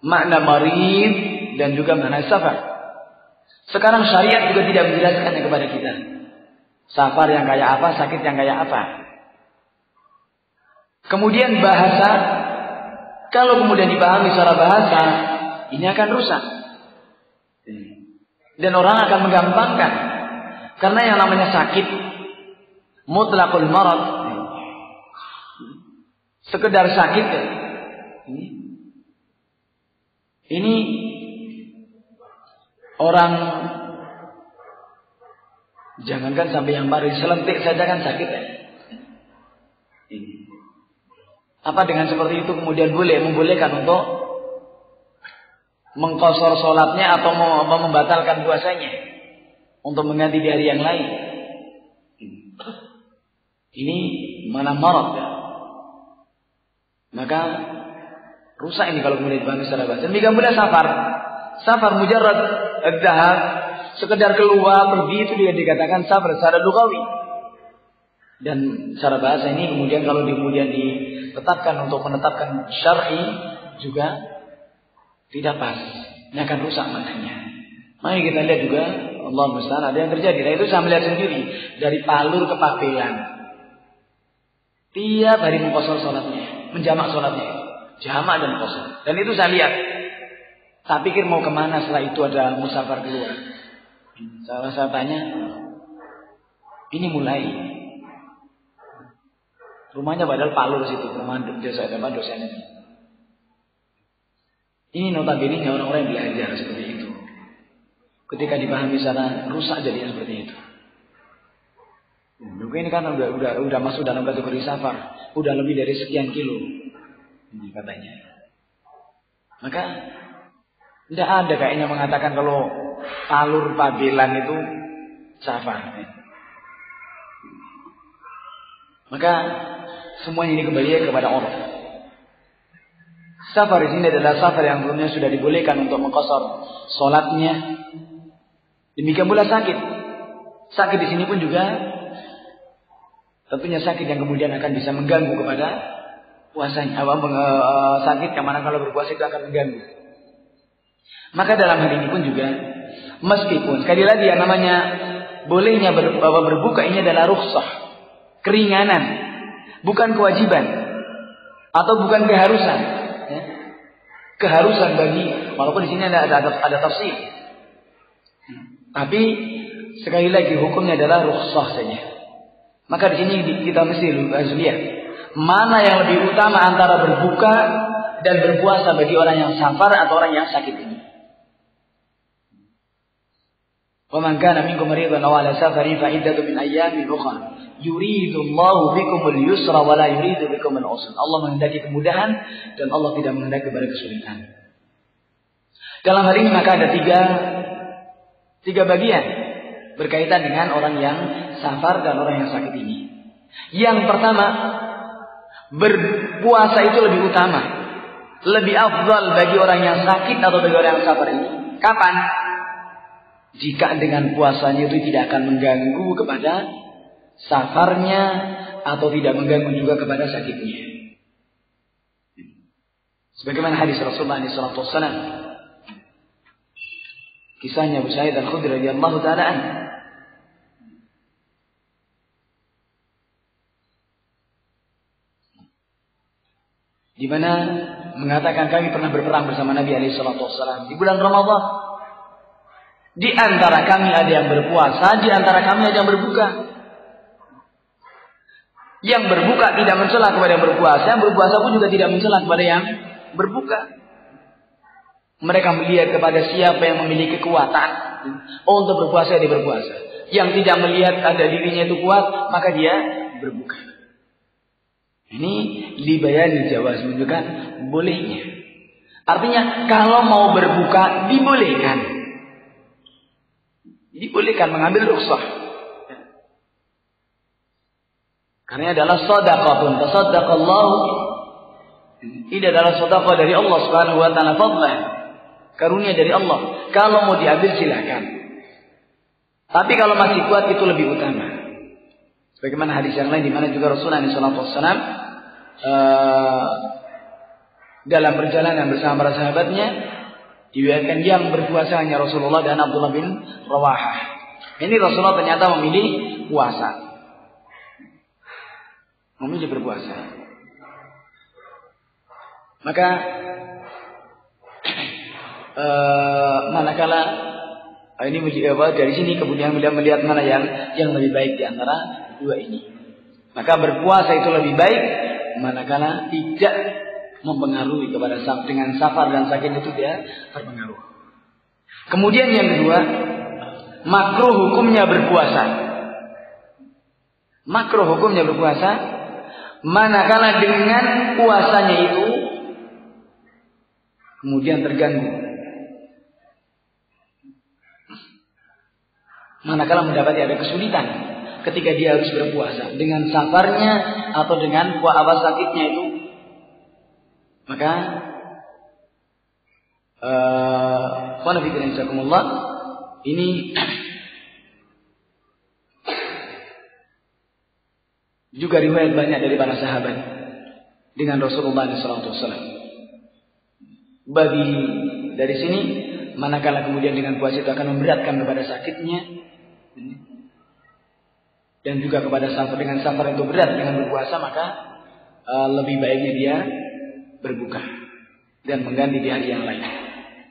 makna marid dan juga makna safar. Sekarang syariat juga tidak menjelaskannya kepada kita. Safar yang kayak apa, sakit yang kayak apa. Kemudian bahasa, kalau kemudian dipahami secara bahasa, ini akan rusak. Dan orang akan menggampangkan. Karena yang namanya sakit, mutlaqul marad, sekedar sakit, ini orang, jangankan sampai yang baru selentik saja kan sakit ya. Apa dengan seperti itu kemudian membolehkan untuk mengqashar sholatnya atau membatalkan puasanya untuk mengganti di hari yang lain? Ini mana marad ya? Maka rusak ini kalau kemudian dipahami secara bahasa. Demikian pula safar mujarrad ad-dhahab, sekedar keluar pergi, itu juga dikatakan safar secara lughawi. Dan secara bahasa ini kemudian kalau kemudian ditetapkan untuk menetapkan syar'i juga tidak pas. Ini akan rusak maknanya. Mari kita lihat juga, Allah musta'an, ada yang terjadi. Nah, itu saya melihat sendiri dari Palur ke Pabelan. Tiap hari mengqashar sholatnya, menjamak sholatnya, jamak dan qashar. Dan itu saya lihat. Saya pikir mau kemana setelah itu ada musafir keluar. Saya tanya, ini mulai. Rumahnya padahal Palur situ, rumah desa tempat dosennya. Ini notabene orang-orang yang belajar seperti itu. Ketika dipahami secara rusak jadinya seperti itu. Mungkin ini kan udah masuk dalam kategori safar, udah lebih dari sekian kilo, ini katanya. Maka tidak ada kayaknya mengatakan kalau Palur Pabelan itu safar. Maka semuanya ini kembali kepada Allah. Safar di sini adalah safar yang sebelumnya sudah dibolehkan untuk mengqashar sholatnya. Demikian pula sakit. Sakit di sini pun juga tentunya sakit yang kemudian akan bisa mengganggu kepada puasanya. Sakit yang mana kalau berpuasa itu akan mengganggu. Maka dalam hal ini pun juga, meskipun sekali lagi yang namanya bolehnya berbuka ini adalah rukhsah, keringanan, bukan kewajiban atau bukan keharusan. Ya. Keharusan bagi, walaupun di sini ada tafsir. Tapi sekali lagi hukumnya adalah rukhsah saja. Maka di sini kita mesti lihat mana yang lebih utama antara berbuka dan berpuasa bagi orang yang safar atau orang yang sakit ini. Wa man kana minkum maridan aw ala safarin fa iddatun min ayyamin ukhra. Yuridullahu bikumul yusra wa la yuridu bikumul usra. Allah menghendaki kemudahan dan Allah tidak menghendaki kepada kesulitan. Dalam hal ini maka ada tiga bagian berkaitan dengan orang yang safar dan orang yang sakit ini. Yang pertama, berpuasa itu lebih utama, lebih afdal bagi orang yang sakit atau bagi orang yang safar ini. Kapan? Jika dengan puasanya itu tidak akan mengganggu kepada safarnya atau tidak mengganggu juga kepada sakitnya. Sebagaimana hadis Rasulullah SAW, kisahnya Abu Sa'id Al-Khudri radhiyallahu taala anhu. di mana mengatakan kami pernah berperang bersama Nabi alaihi salatu wasallam di bulan Ramadan. Di antara kami ada yang berpuasa, di antara kami ada yang berbuka. Yang berbuka tidak mencela kepada yang berpuasa, yang berpuasa pun juga tidak mencela kepada yang berbuka. Mereka melihat kepada siapa yang memiliki kekuatan. Oh, untuk berpuasa dia berpuasa. Yang tidak melihat ada dirinya itu kuat, maka dia berbuka. Ini libayani jawaz, menunjukkan bolehnya. Artinya kalau mau berbuka dibolehkan. Dibolehkan mengambil rukhsah. Karena adalah shadaqatun, tasaddaqallahu. Ini adalah sedekah dari Allah Subhanahu wa taala, fadlah. Karunia dari Allah. Kalau mau diambil silakan. Tapi kalau masih kuat itu lebih utama. Sebagaimana hadis yang lain di mana juga Rasulullah SAW dalam perjalanan bersama para sahabatnya diriwayatkan yang berpuasa hanya Rasulullah dan Abdullah bin Rawahah. Ini Rasulullah ternyata memilih puasa. Memilih berpuasa. Maka manakala ini dari sini kemudian beliau melihat mana yang lebih baik di antara dua ini. Maka berpuasa itu lebih baik manakala tidak mempengaruhi kepada dengan safar dan sakit itu dia terpengaruh. Kemudian yang kedua, makruh hukumnya berpuasa. Makruh hukumnya berpuasa manakala dengan puasanya itu kemudian terganggu. Manakala mendapati ada kesulitan ketika dia harus berpuasa dengan safarnya atau dengan sakitnya itu, maka ini juga riwayat banyak dari para sahabat dengan Rasulullah SAW. Bagi dari sini, manakala kemudian dengan puasa itu akan memberatkan kepada sakitnya, dan juga kepada safar, dengan safar itu berat dengan berpuasa, maka lebih baiknya dia berbuka dan mengganti di hari yang lain.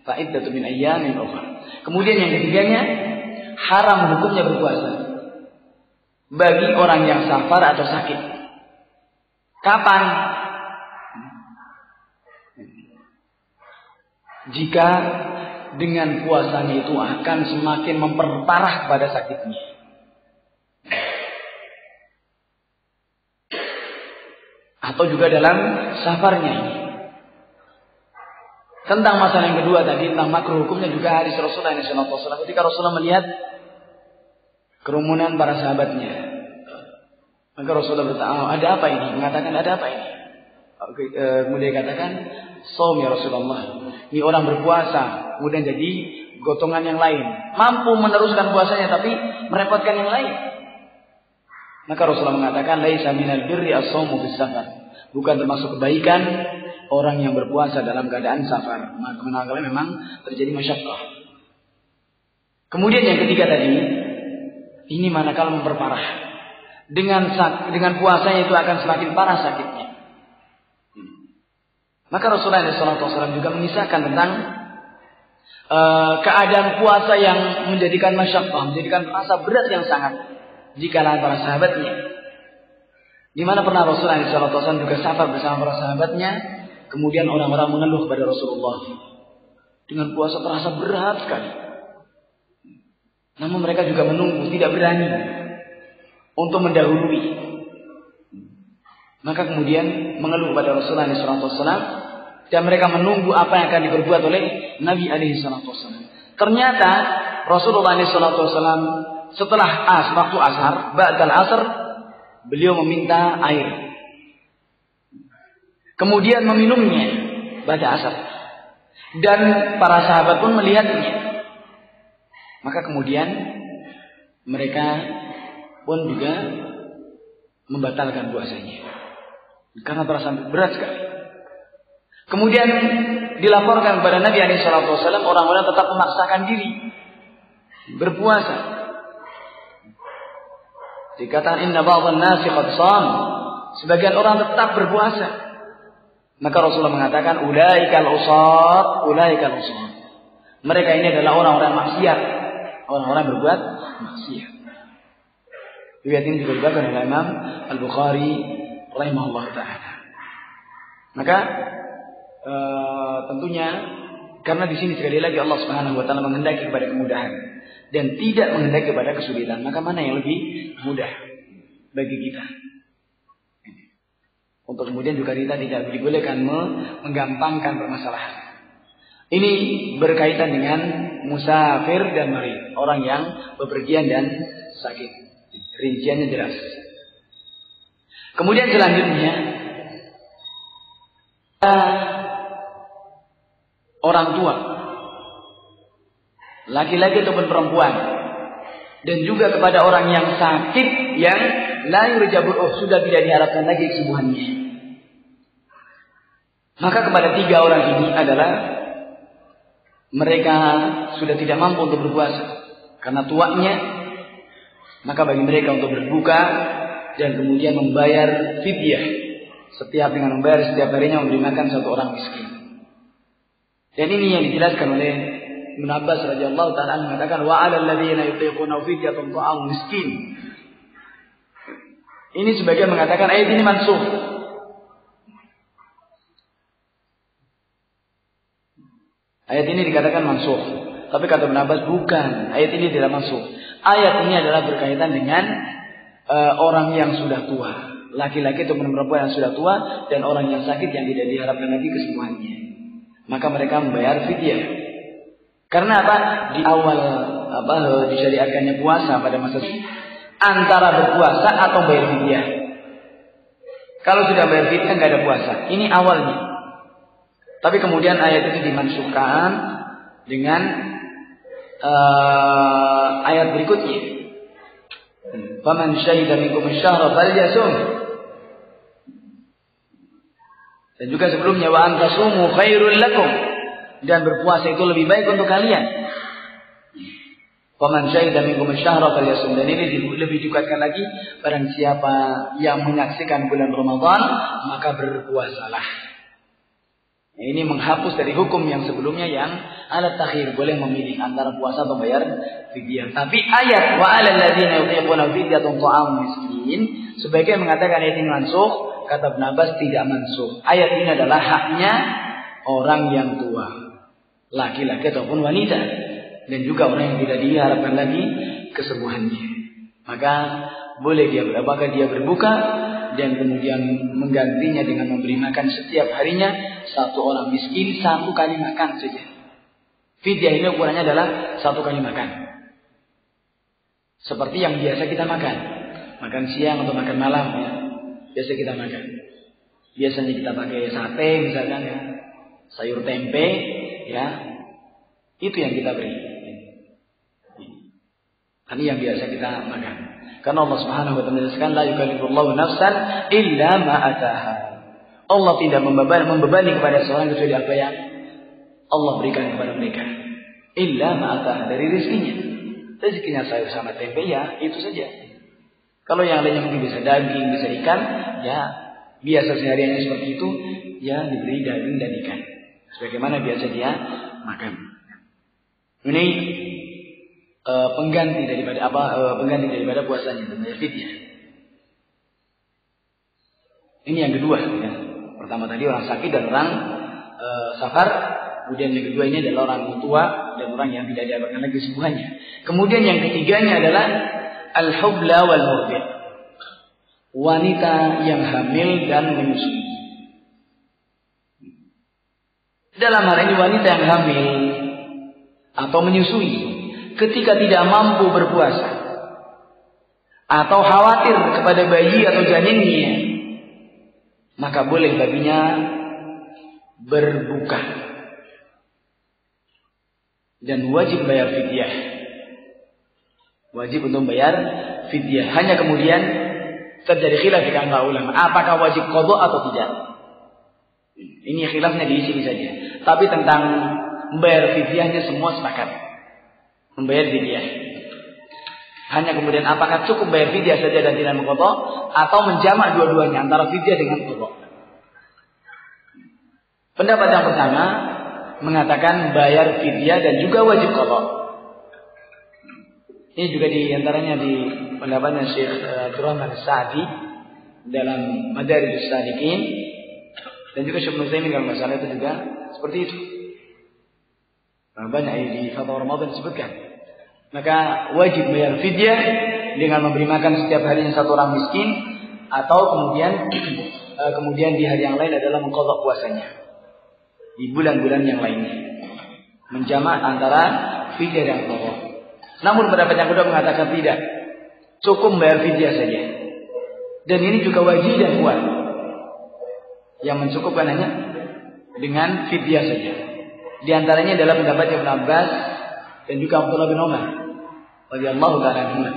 Fa'iddatu min ayyamin ukhra. Kemudian yang ketiganya, haram hukumnya berpuasa bagi orang yang safar atau sakit. Kapan? Jika dengan puasanya itu akan semakin memperparah pada sakitnya. Atau juga dalam safarnya ini. Tentang masalah yang kedua tadi, tentang makruh hukumnya juga hadis Rasulullah SAW. Ketika Rasulullah melihat kerumunan para sahabatnya, maka Rasulullah bertanya, ada apa ini? Mengatakan, ada apa ini? Kemudian katakan, shaum ya Rasulullah. Ini orang berpuasa, kemudian jadi gotongan yang lain. Mampu meneruskan puasanya, tapi merepotkan yang lain. Maka Rasulullah mengatakan, laisa minal birri as-shaumu fis safar. Bukan termasuk kebaikan orang yang berpuasa dalam keadaan safar. Maka memang terjadi masyaqqah. Kemudian yang ketiga tadi, ini manakala memperparah. Dengan puasanya itu akan semakin parah sakitnya. Maka Rasulullah SAW juga mengisahkan tentang keadaan puasa yang menjadikan masyaqqah, menjadikan rasa berat yang sangat di kalangan para sahabatnya. Di mana pernah Rasulullah SAW juga safar bersama para sahabatnya, kemudian orang-orang mengeluh kepada Rasulullah dengan puasa terasa berat sekali. Namun mereka juga menunggu, tidak berani untuk mendahului. Maka kemudian mengeluh kepada Rasulullah SAW dan mereka menunggu apa yang akan diperbuat oleh Nabi SAW. Ternyata Rasulullah SAW setelah waktu ashar, ba'dal asar, beliau meminta air. Kemudian meminumnya pada asar. Dan para sahabat pun melihatnya. Maka kemudian mereka pun juga membatalkan puasanya. Karena terasa berat sekali. Kemudian dilaporkan kepada Nabi SAW, orang-orang tetap memaksakan diri berpuasa. Dikatakan inna ba'dhan nasi qad sham. Sebagian orang tetap berpuasa. Maka Rasulullah mengatakan, ulaikal usat, ulaikal usat. Mereka ini adalah orang-orang maksiat, orang-orang berbuat maksiat. Riwayat ini juga diriwayatkan oleh Imam Al-Bukhari rahimahullah taala. Maka tentunya karena di sini sekali lagi Allah Subhanahu wa taala menghendaki kepada kemudahan dan tidak menghendaki kepada kesulitan, maka mana yang lebih mudah bagi kita? Untuk kemudian juga kita tidak dibolehkan menggampangkan permasalahan. Ini berkaitan dengan musafir dan marid, orang yang bepergian dan sakit. Rinciannya jelas. Kemudian selanjutnya orang tua, laki-laki ataupun perempuan, dan juga kepada orang yang sakit yang la yurjabu, sudah tidak diharapkan lagi kesembuhannya. Maka kepada tiga orang ini adalah mereka sudah tidak mampu untuk berpuasa karena tuanya, maka bagi mereka untuk berbuka dan kemudian membayar fidyah, setiap dengan membayar setiap harinya memberi makan satu orang miskin. Dan ini yang dijelaskan oleh Ibnu Abbas radhiyallahu taala mengatakan wa 'alal ladzina yutiquna fidyatun ta'am miskin. Ini sebagian mengatakan ayat ini mansukh. Ayat ini dikatakan mansukh. Tapi kata Ibnu Abbas bukan, ayat ini tidak mansukh. Ayat ini adalah berkaitan dengan orang yang sudah tua, laki-laki atau perempuan yang sudah tua dan orang yang sakit yang tidak diharapkan lagi kesembuhannya. Maka mereka membayar fidyah. Karena apa? Di awal disyariatkannya puasa pada masa itu antara berpuasa atau bayar fidyah. Kalau sudah bayar fidyah nggak ada puasa. Ini awalnya. Tapi kemudian ayat itu dimansukkan dengan ayat berikutnya. Faman syahida minkum asy-syahra falyasum. Dan juga sebelumnya wa antasumu khairul lakum, dan berpuasa itu lebih baik untuk kalian. Faman syahida minkum asy-syahra falyasum, dan ini lebih dikuatkan lagi, barang siapa yang menyaksikan bulan Ramadan maka berpuasalah. Ini menghapus dari hukum yang sebelumnya yang alat takhir, boleh memilih antara puasa atau bayar fidyah. Tapi ayat wa 'alal ladzina yutiquna fidyatun ta'am miskin sebagian mengatakan ayat ini mansukh, kata Ibnu Abbas tidak mansukh. Ayat ini adalah haknya orang yang tua, laki-laki ataupun wanita, dan juga orang yang tidak diharapkan lagi kesembuhannya. Maka boleh dia berbuka dan kemudian menggantinya dengan memberi makan setiap harinya satu orang miskin, satu kali makan saja. Fidyah ini ukurannya adalah satu kali makan. Seperti yang biasa kita makan. Makan siang atau makan malam ya. Biasa kita makan. Biasanya kita pakai sate misalkan ya. Sayur tempe ya. Itu yang kita beri. Ini yang biasa kita makan. Karena Allah Subhanahu wa taala menjelaskan la yukallifullahu nafsan illa ma ataha. Allah tidak membebani kepada seorang kecuali apa yang Allah berikan kepada mereka. Illa ma ataha, dari rezekinya. Rezekinya sayur sama tempe ya, itu saja. Kalau yang lainnya mungkin bisa daging, bisa ikan, ya biasa sehariannya seperti itu, ya diberi daging dan ikan. Sebagaimana biasa dia makan. Ini pengganti daripada puasanya, namanya fidyah. Ini yang kedua ya. Pertama tadi orang sakit dan orang safar, kemudian yang kedua ini adalah orang tua dan orang yang tidak dapatkan lagi kesembuhannya. Kemudian yang ketiganya adalah al-hubla wal murdi', wanita yang hamil dan menyusui. Dalam hal ini wanita yang hamil atau menyusui ketika tidak mampu berpuasa atau khawatir kepada bayi atau janinnya, maka boleh baginya berbuka dan wajib bayar fidyah. Wajib untuk bayar fidyah. Hanya kemudian terjadi khilaf di kalangan ulama, apakah wajib qada atau tidak. Ini khilafnya di sini saja. Tapi tentang membayar fidyahnya semua sepakat membayar fidyah. Hanya kemudian apakah cukup bayar fidyah saja dan tidak mengqadha atau menjamak dua-duanya antara fidyah dengan qadha. Pendapat yang pertama mengatakan bayar fidyah dan juga wajib qadha. Ini juga diantaranya di pendapatnya Syekh Abdurrahman As-Sa'di dalam Madarijus Salikin, dan juga Syekh Nuzaimin dalam masalah itu juga seperti itu. Banyak di fatwa Ramadan disebutkan. Maka wajib bayar fidyah dengan memberi makan setiap harinya satu orang miskin, atau kemudian di hari yang lain adalah mengqadha puasanya di bulan-bulan yang lainnya, menjamak antara fidyah dan qadha. Namun pendapat yang kedua mengatakan tidak, cukup bayar fidyah saja, dan ini juga wajib dan kuat. Yang mencukupkan hanya dengan fidyah saja. Di antaranya adalah pendapat Ibnu Abbas dan juga Abdullah bin Umar radhiyallahu ta'ala anhuma.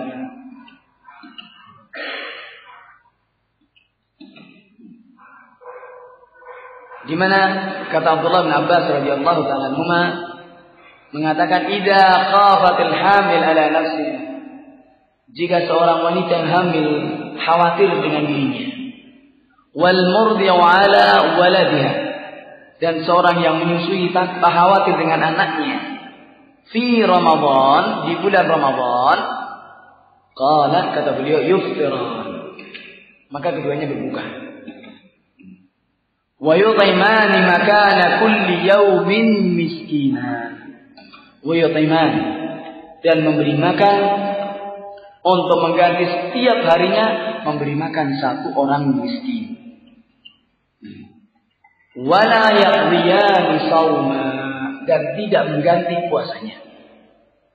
Di mana kata Abdullah bin Abbas radhiyallahu ta'ala anhuma mengatakan, idza khafatil hamil ala nafsiha, jika seorang wanita yang hamil khawatir dengan dirinya, wal murdi'u ala waladiha, dan seorang yang menyusui tanpa khawatir dengan anaknya, fi Ramadan, di bulan Ramadan, qala, kata beliau, yuftiran, maka keduanya berbuka. Wa yut'imani makana kulli yawmin miskinan. Wa yut'iman, dan memberi makan untuk mengganti setiap harinya memberi makan satu orang miskin. Wala yaqdiyani shauma, dan tidak mengganti puasanya,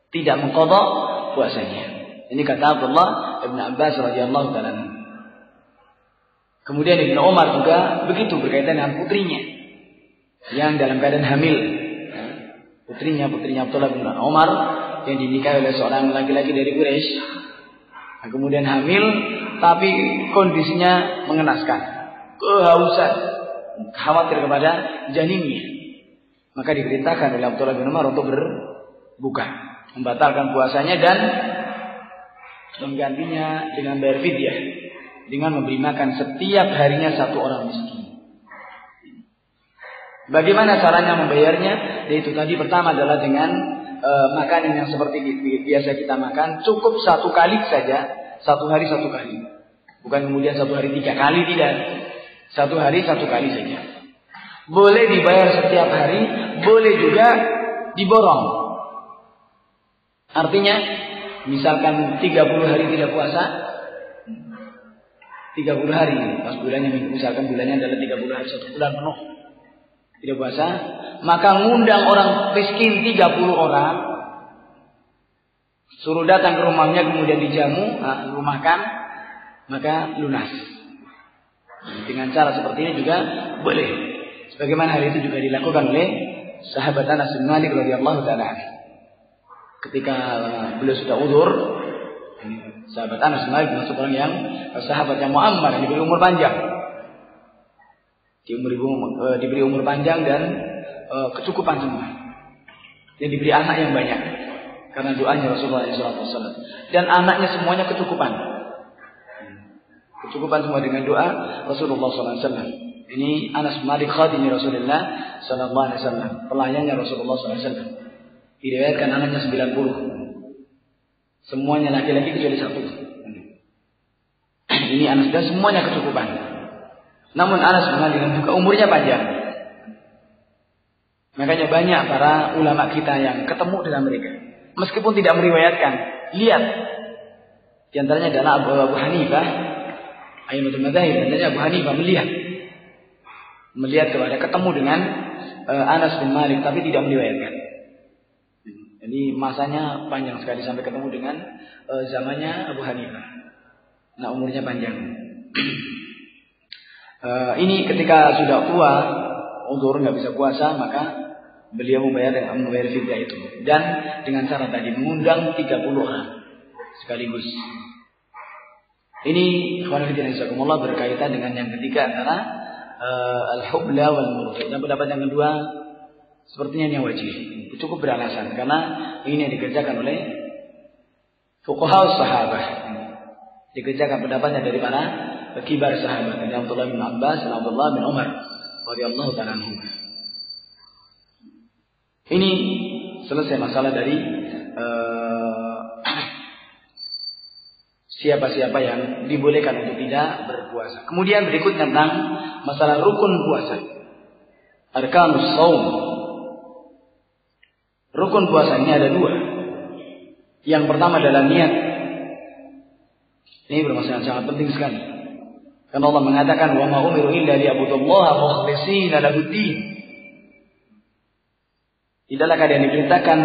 tidak mengqadha puasanya. Ini kata Abdullah bin Abbas radhiyallahu ta'ala. Kemudian Ibnu Umar juga begitu berkaitan dengan putrinya yang dalam keadaan hamil. Putrinya Abdullah bin Umar yang dinikahi oleh seorang laki-laki dari Quraisy. Nah, kemudian hamil tapi kondisinya mengenaskan, kehausan, khawatir kepada janinnya. Maka diperintahkan oleh Abdullah bin Umar untuk berbuka, membatalkan puasanya dan menggantinya dengan bayar fidyah, dengan memberi makan setiap harinya satu orang miskin. Bagaimana caranya membayarnya? Yaitu tadi pertama adalah dengan makanan yang seperti biasa kita makan, cukup satu kali saja, satu hari satu kali. Bukan kemudian satu hari 3 kali, tidak. Satu hari satu kali saja. Boleh dibayar setiap hari, boleh juga diborong. Artinya, misalkan 30 hari tidak puasa, 30 hari, pas bulannya, misalkan bulannya adalah 30 hari, 1 bulan penuh tidak puasa, maka ngundang orang miskin 30 orang, suruh datang ke rumahnya, kemudian dijamu, rumahkan, maka lunas. Dengan cara seperti ini juga boleh. Sebagaimana hal itu juga dilakukan oleh sahabat Anas bin Malik radhiyallahu ta'ala. Ketika beliau sudah udzur, sahabat Anas bin Malik termasuk orang yang sahabat yang muammar, yang diberi umur panjang. Diberi umur panjang dan kecukupan semua. Dan diberi anak yang banyak karena doanya Rasulullah SAW. Dan anaknya semuanya kecukupan. Kecukupan semua dengan doa Rasulullah SAW. Ini Anas bin Malik khadimi Rasulullah SAW, pelayannya Rasulullah SAW. Diriwayatkan anaknya 90. Semuanya laki-laki kecuali 1. Ini Anas, dan semuanya kecukupan. Namun Anas bin Malik juga umurnya panjang. Makanya banyak para ulama kita yang ketemu dengan mereka, meskipun tidak meriwayatkan. Lihat, di antaranya adalah Abu Hanifah, Aimatul Madzhab. Dan Abu Hanifah melihat kepada ketemu dengan Anas bin Malik, tapi tidak meriwayatkan. Jadi masanya panjang sekali sampai ketemu dengan zamannya Abu Hanifah. Nah, umurnya panjang. Ini ketika sudah tua, udzur nggak bisa puasa, maka beliau membayar fidyah itu. Dan dengan cara tadi mengundang 30 orang sekaligus. Ini khawatirin berkaitan dengan yang ketiga antara al-hubla wal murdi. Dan pendapat yang kedua sepertinya yang wajib, cukup beralasan karena ini yang dikerjakan oleh fuqaha sahabat. Dikerjakan pendapatnya dari para kibar sahabat, dari Abdullah bin Abbas dan Abdullah bin Umar radhiyallahu ta'ala anhum. Ini selesai masalah dari siapa-siapa yang dibolehkan untuk tidak berpuasa. Kemudian berikut tentang masalah rukun puasa. Arkanus shaum. Rukun puasa ini ada 2. Yang pertama adalah niat. Ini bermasalah sangat penting sekali. Karena Allah mengatakan wa ma umiru illa liya'budullaha mukhlishina lahuddin. Tidaklah kalian diperintahkan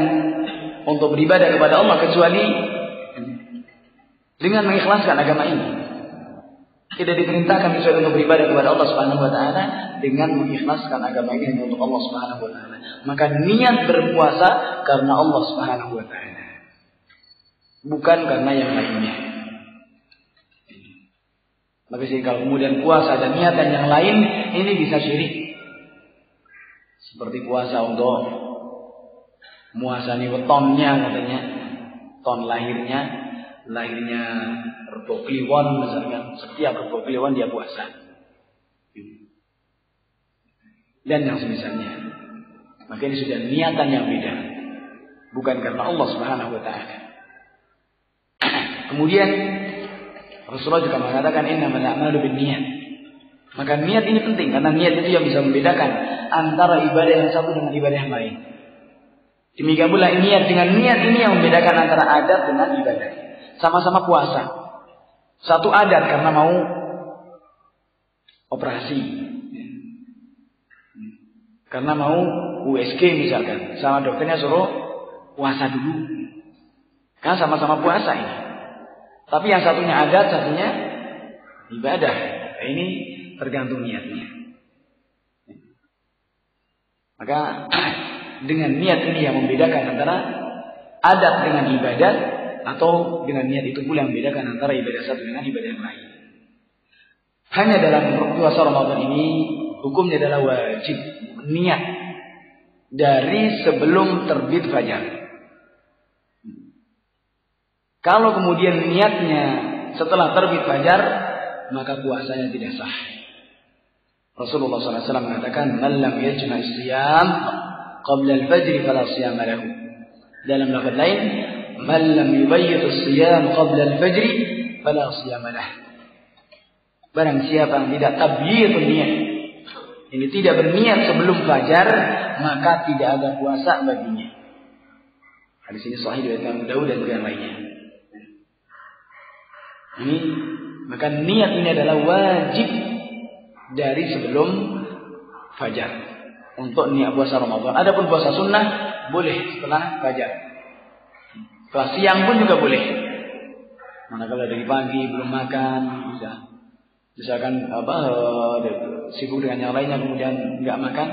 untuk beribadah kepada Allah kecuali dengan mengikhlaskan agama ini. Tidak diperintahkan kecuali untuk beribadah kepada Allah Subhanahu wa taala dengan mengikhlaskan agama ini untuk Allah Subhanahu wa taala. Maka niat berpuasa karena Allah Subhanahu wa taala. Bukan karena yang lainnya. Maka sih kalau kemudian puasa dan niatan yang lain ini bisa syirik. Seperti puasa untuk muasani wetonnya katanya, ton lahirnya Rebo Kliwon misalkan, setiap Rebo Kliwon dia puasa. Dan yang semisalnya. Maka ini sudah niatan yang beda. Bukan karena Allah Subhanahu wa taala. Kemudian Rasulullah juga mengatakan innamal a'malu binniyat. Maka niat ini penting karena niat itu yang bisa membedakan antara ibadah yang satu dengan ibadah yang lain. Demikian pula niat dengan niat ini yang membedakan antara adat dengan ibadah. Sama-sama puasa. Satu adat karena mau operasi. Karena mau USG misalkan. Sama dokternya suruh puasa dulu. Kan sama-sama puasa ini. Tapi yang satunya adat, satunya ibadah. Ini tergantung niatnya. Maka dengan niat ini yang membedakan antara adat dengan ibadat, atau dengan niat itu pula yang membedakan antara ibadah satu dengan ibadah yang lain. Hanya dalam puasa Ramadan ini hukumnya adalah wajib niat dari sebelum terbit fajar. Kalau kemudian niatnya setelah terbit fajar, maka puasanya tidak sah. Rasulullah SAW mengatakan, "Man lam yajma' as-siyam qabla al-fajr fala siyama lahu." Dalam lafaz lain, "Man lam yubayyit as-siyam qabla al-fajr fala siyama lahu." Barang siapa yang tidak tabyidun niat, ini tidak berniat sebelum fajar, maka tidak ada puasa baginya. Hadis ini sahih dari Imam Daud dan yang lainnya. Ini maka niat ini adalah wajib dari sebelum fajar untuk niat puasa Ramadan. Adapun puasa sunnah boleh setelah fajar. Setelah siang pun juga boleh. Manakala dari pagi belum makan, bisa. Misalkan sibuk dengan yang lainnya kemudian enggak makan,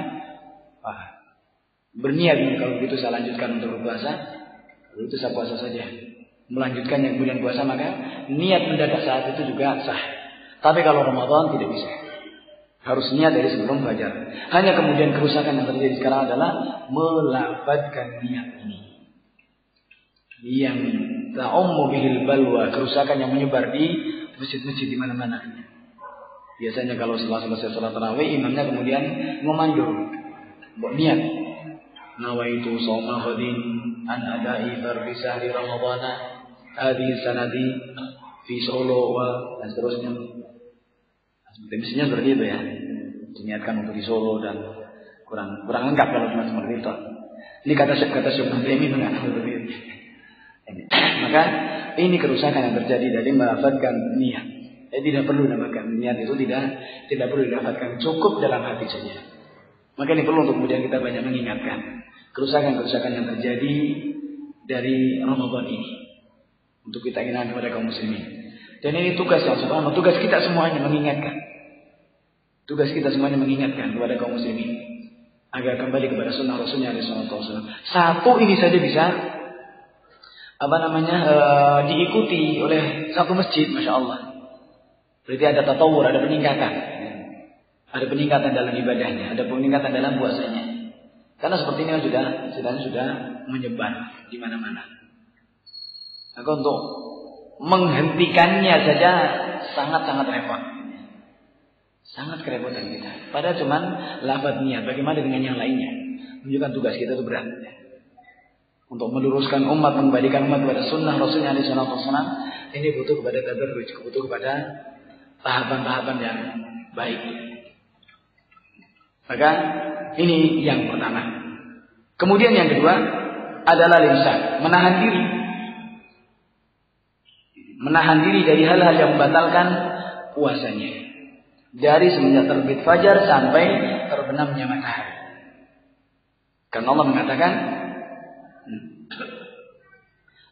berniat kalau begitu saya lanjutkan untuk berpuasa, kalau itu saya puasa saja. Melanjutkan yang kemudian puasa, maka niat mendadak saat itu juga sah. Tapi kalau Ramadan tidak bisa. Harus niat dari sebelum fajar. Hanya kemudian kerusakan yang terjadi sekarang adalah melafadzkan niat ini. Yang ta'ummu bihil balwa, kerusakan yang menyebar di masjid-masjid di mana-mana. Biasanya kalau setelah selesai salat tarawih, imamnya kemudian memandur, buat niat. Nawaitu shauma ghadin an ada'i fardhi syahri ramadhana hadhihi sanadi fi Solo dan seterusnya. Mestinya seperti itu ya. Diniatkan untuk di Solo dan kurang lengkap kalau cuma seperti itu. Ini kata Syekh Muhammad enggak seperti itu. Maka ini kerusakan yang terjadi dari melafadzkan niat. Tidak perlu namakan niat itu tidak perlu dilafadzkan, cukup dalam hati saja. Maka ini perlu untuk kemudian kita banyak mengingatkan kerusakan-kerusakan yang terjadi dari Ramadan ini untuk kita ingatkan kepada kaum muslimin. Dan ini tugas yang subhanallah, tugas kita semuanya mengingatkan. Tugas kita semuanya mengingatkan kepada kaum muslimin agar kembali kepada sunnah Rasulnya SAW. Satu ini saja bisa diikuti oleh satu masjid, masya Allah. Berarti ada tatawur, ada peningkatan. Ada peningkatan dalam ibadahnya, ada peningkatan dalam puasanya. Karena seperti ini sudah menyebar di mana-mana. Maka untuk menghentikannya saja sangat-sangat repot. Sangat kerepotan kita. Padahal cuman lafaz niat. Bagaimana dengan yang lainnya? Menunjukkan tugas kita itu berat. Untuk meluruskan umat, mengembalikan umat kepada sunnah Rasulullah SAW, ini butuh kepada tadarruj, butuh kepada tahapan-tahapan yang baik. Maka ini yang pertama. Kemudian yang kedua adalah limsak, menahan diri. Menahan diri dari hal-hal yang membatalkan puasanya. Dari semenjak terbit fajar sampai terbenamnya matahari. Karena Allah mengatakan,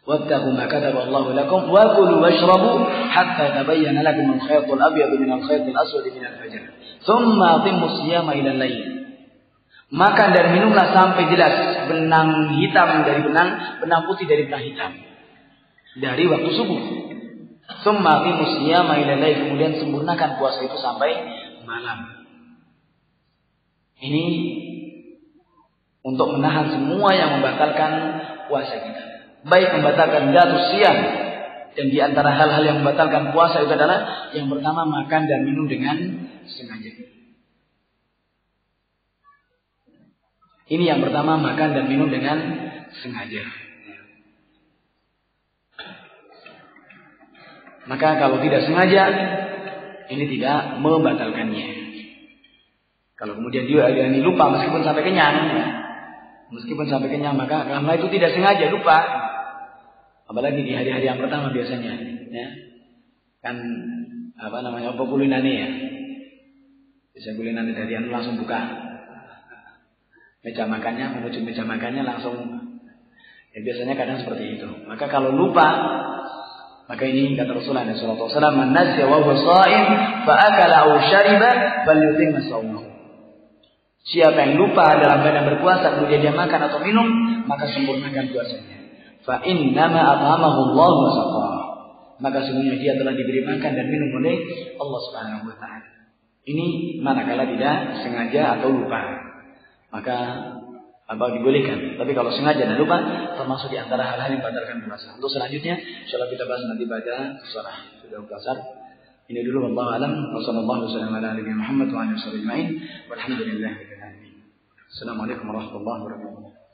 "Wattaqu ma kataba Allahu lakum wa kulu washrabu hatta tabayyana lakum al-khaytul abyadu min al-khaytil aswadi min al-fajr. Tsumma atimmus siyama ila al-lail." Makan dan minumlah sampai jelas benang hitam dari benang putih dari benang hitam dari waktu subuh. Tsumma atimmus siyama ila al-lail, kemudian sempurnakan puasa itu sampai malam. Ini untuk menahan semua yang membatalkan puasa kita. Baik membatalkan datus siyam, dan di antara hal-hal yang membatalkan puasa itu adalah yang pertama makan dan minum dengan sengaja. Ini yang pertama, makan dan minum dengan sengaja. Maka kalau tidak sengaja, ini tidak membatalkannya. Kalau kemudian dia ini lupa meskipun sampai kenyang, ya. Meskipun sampai kenyang, maka karena itu tidak sengaja lupa. Apalagi di hari-hari yang pertama biasanya, ya. Kan kulinane ya. Bisa kulinane dari langsung buka meja makannya, menuju meja makannya langsung. Ya biasanya kadang seperti itu. Maka kalau lupa, maka ini kata Rasulullah SAW, "Man nasiya wa huwa sha'im fa akala aw shariba falyutimma shaumahu." Siapa yang lupa dalam keadaan berpuasa kemudian dia makan atau minum, maka sempurnakan puasanya. Fa innama at'amahu Allah wa saqahu. Maka sesungguhnya dia telah diberi makan dan minum oleh Allah Subhanahu wa taala. Ini manakala tidak sengaja atau lupa. Maka dibolehkan. Tapi kalau sengaja dan lupa, termasuk di antara hal-hal yang membatalkan puasa. Untuk selanjutnya, insyaallah kita bahas nanti pada surah. Sudah puasa. Ini dulu, wallahu alam. Wassallallahu wasallam ala nabiyina Muhammad wa alihi wasallam. Walhamdulillahirabbil alamin. Assalamualaikum warahmatullahi wabarakatuh.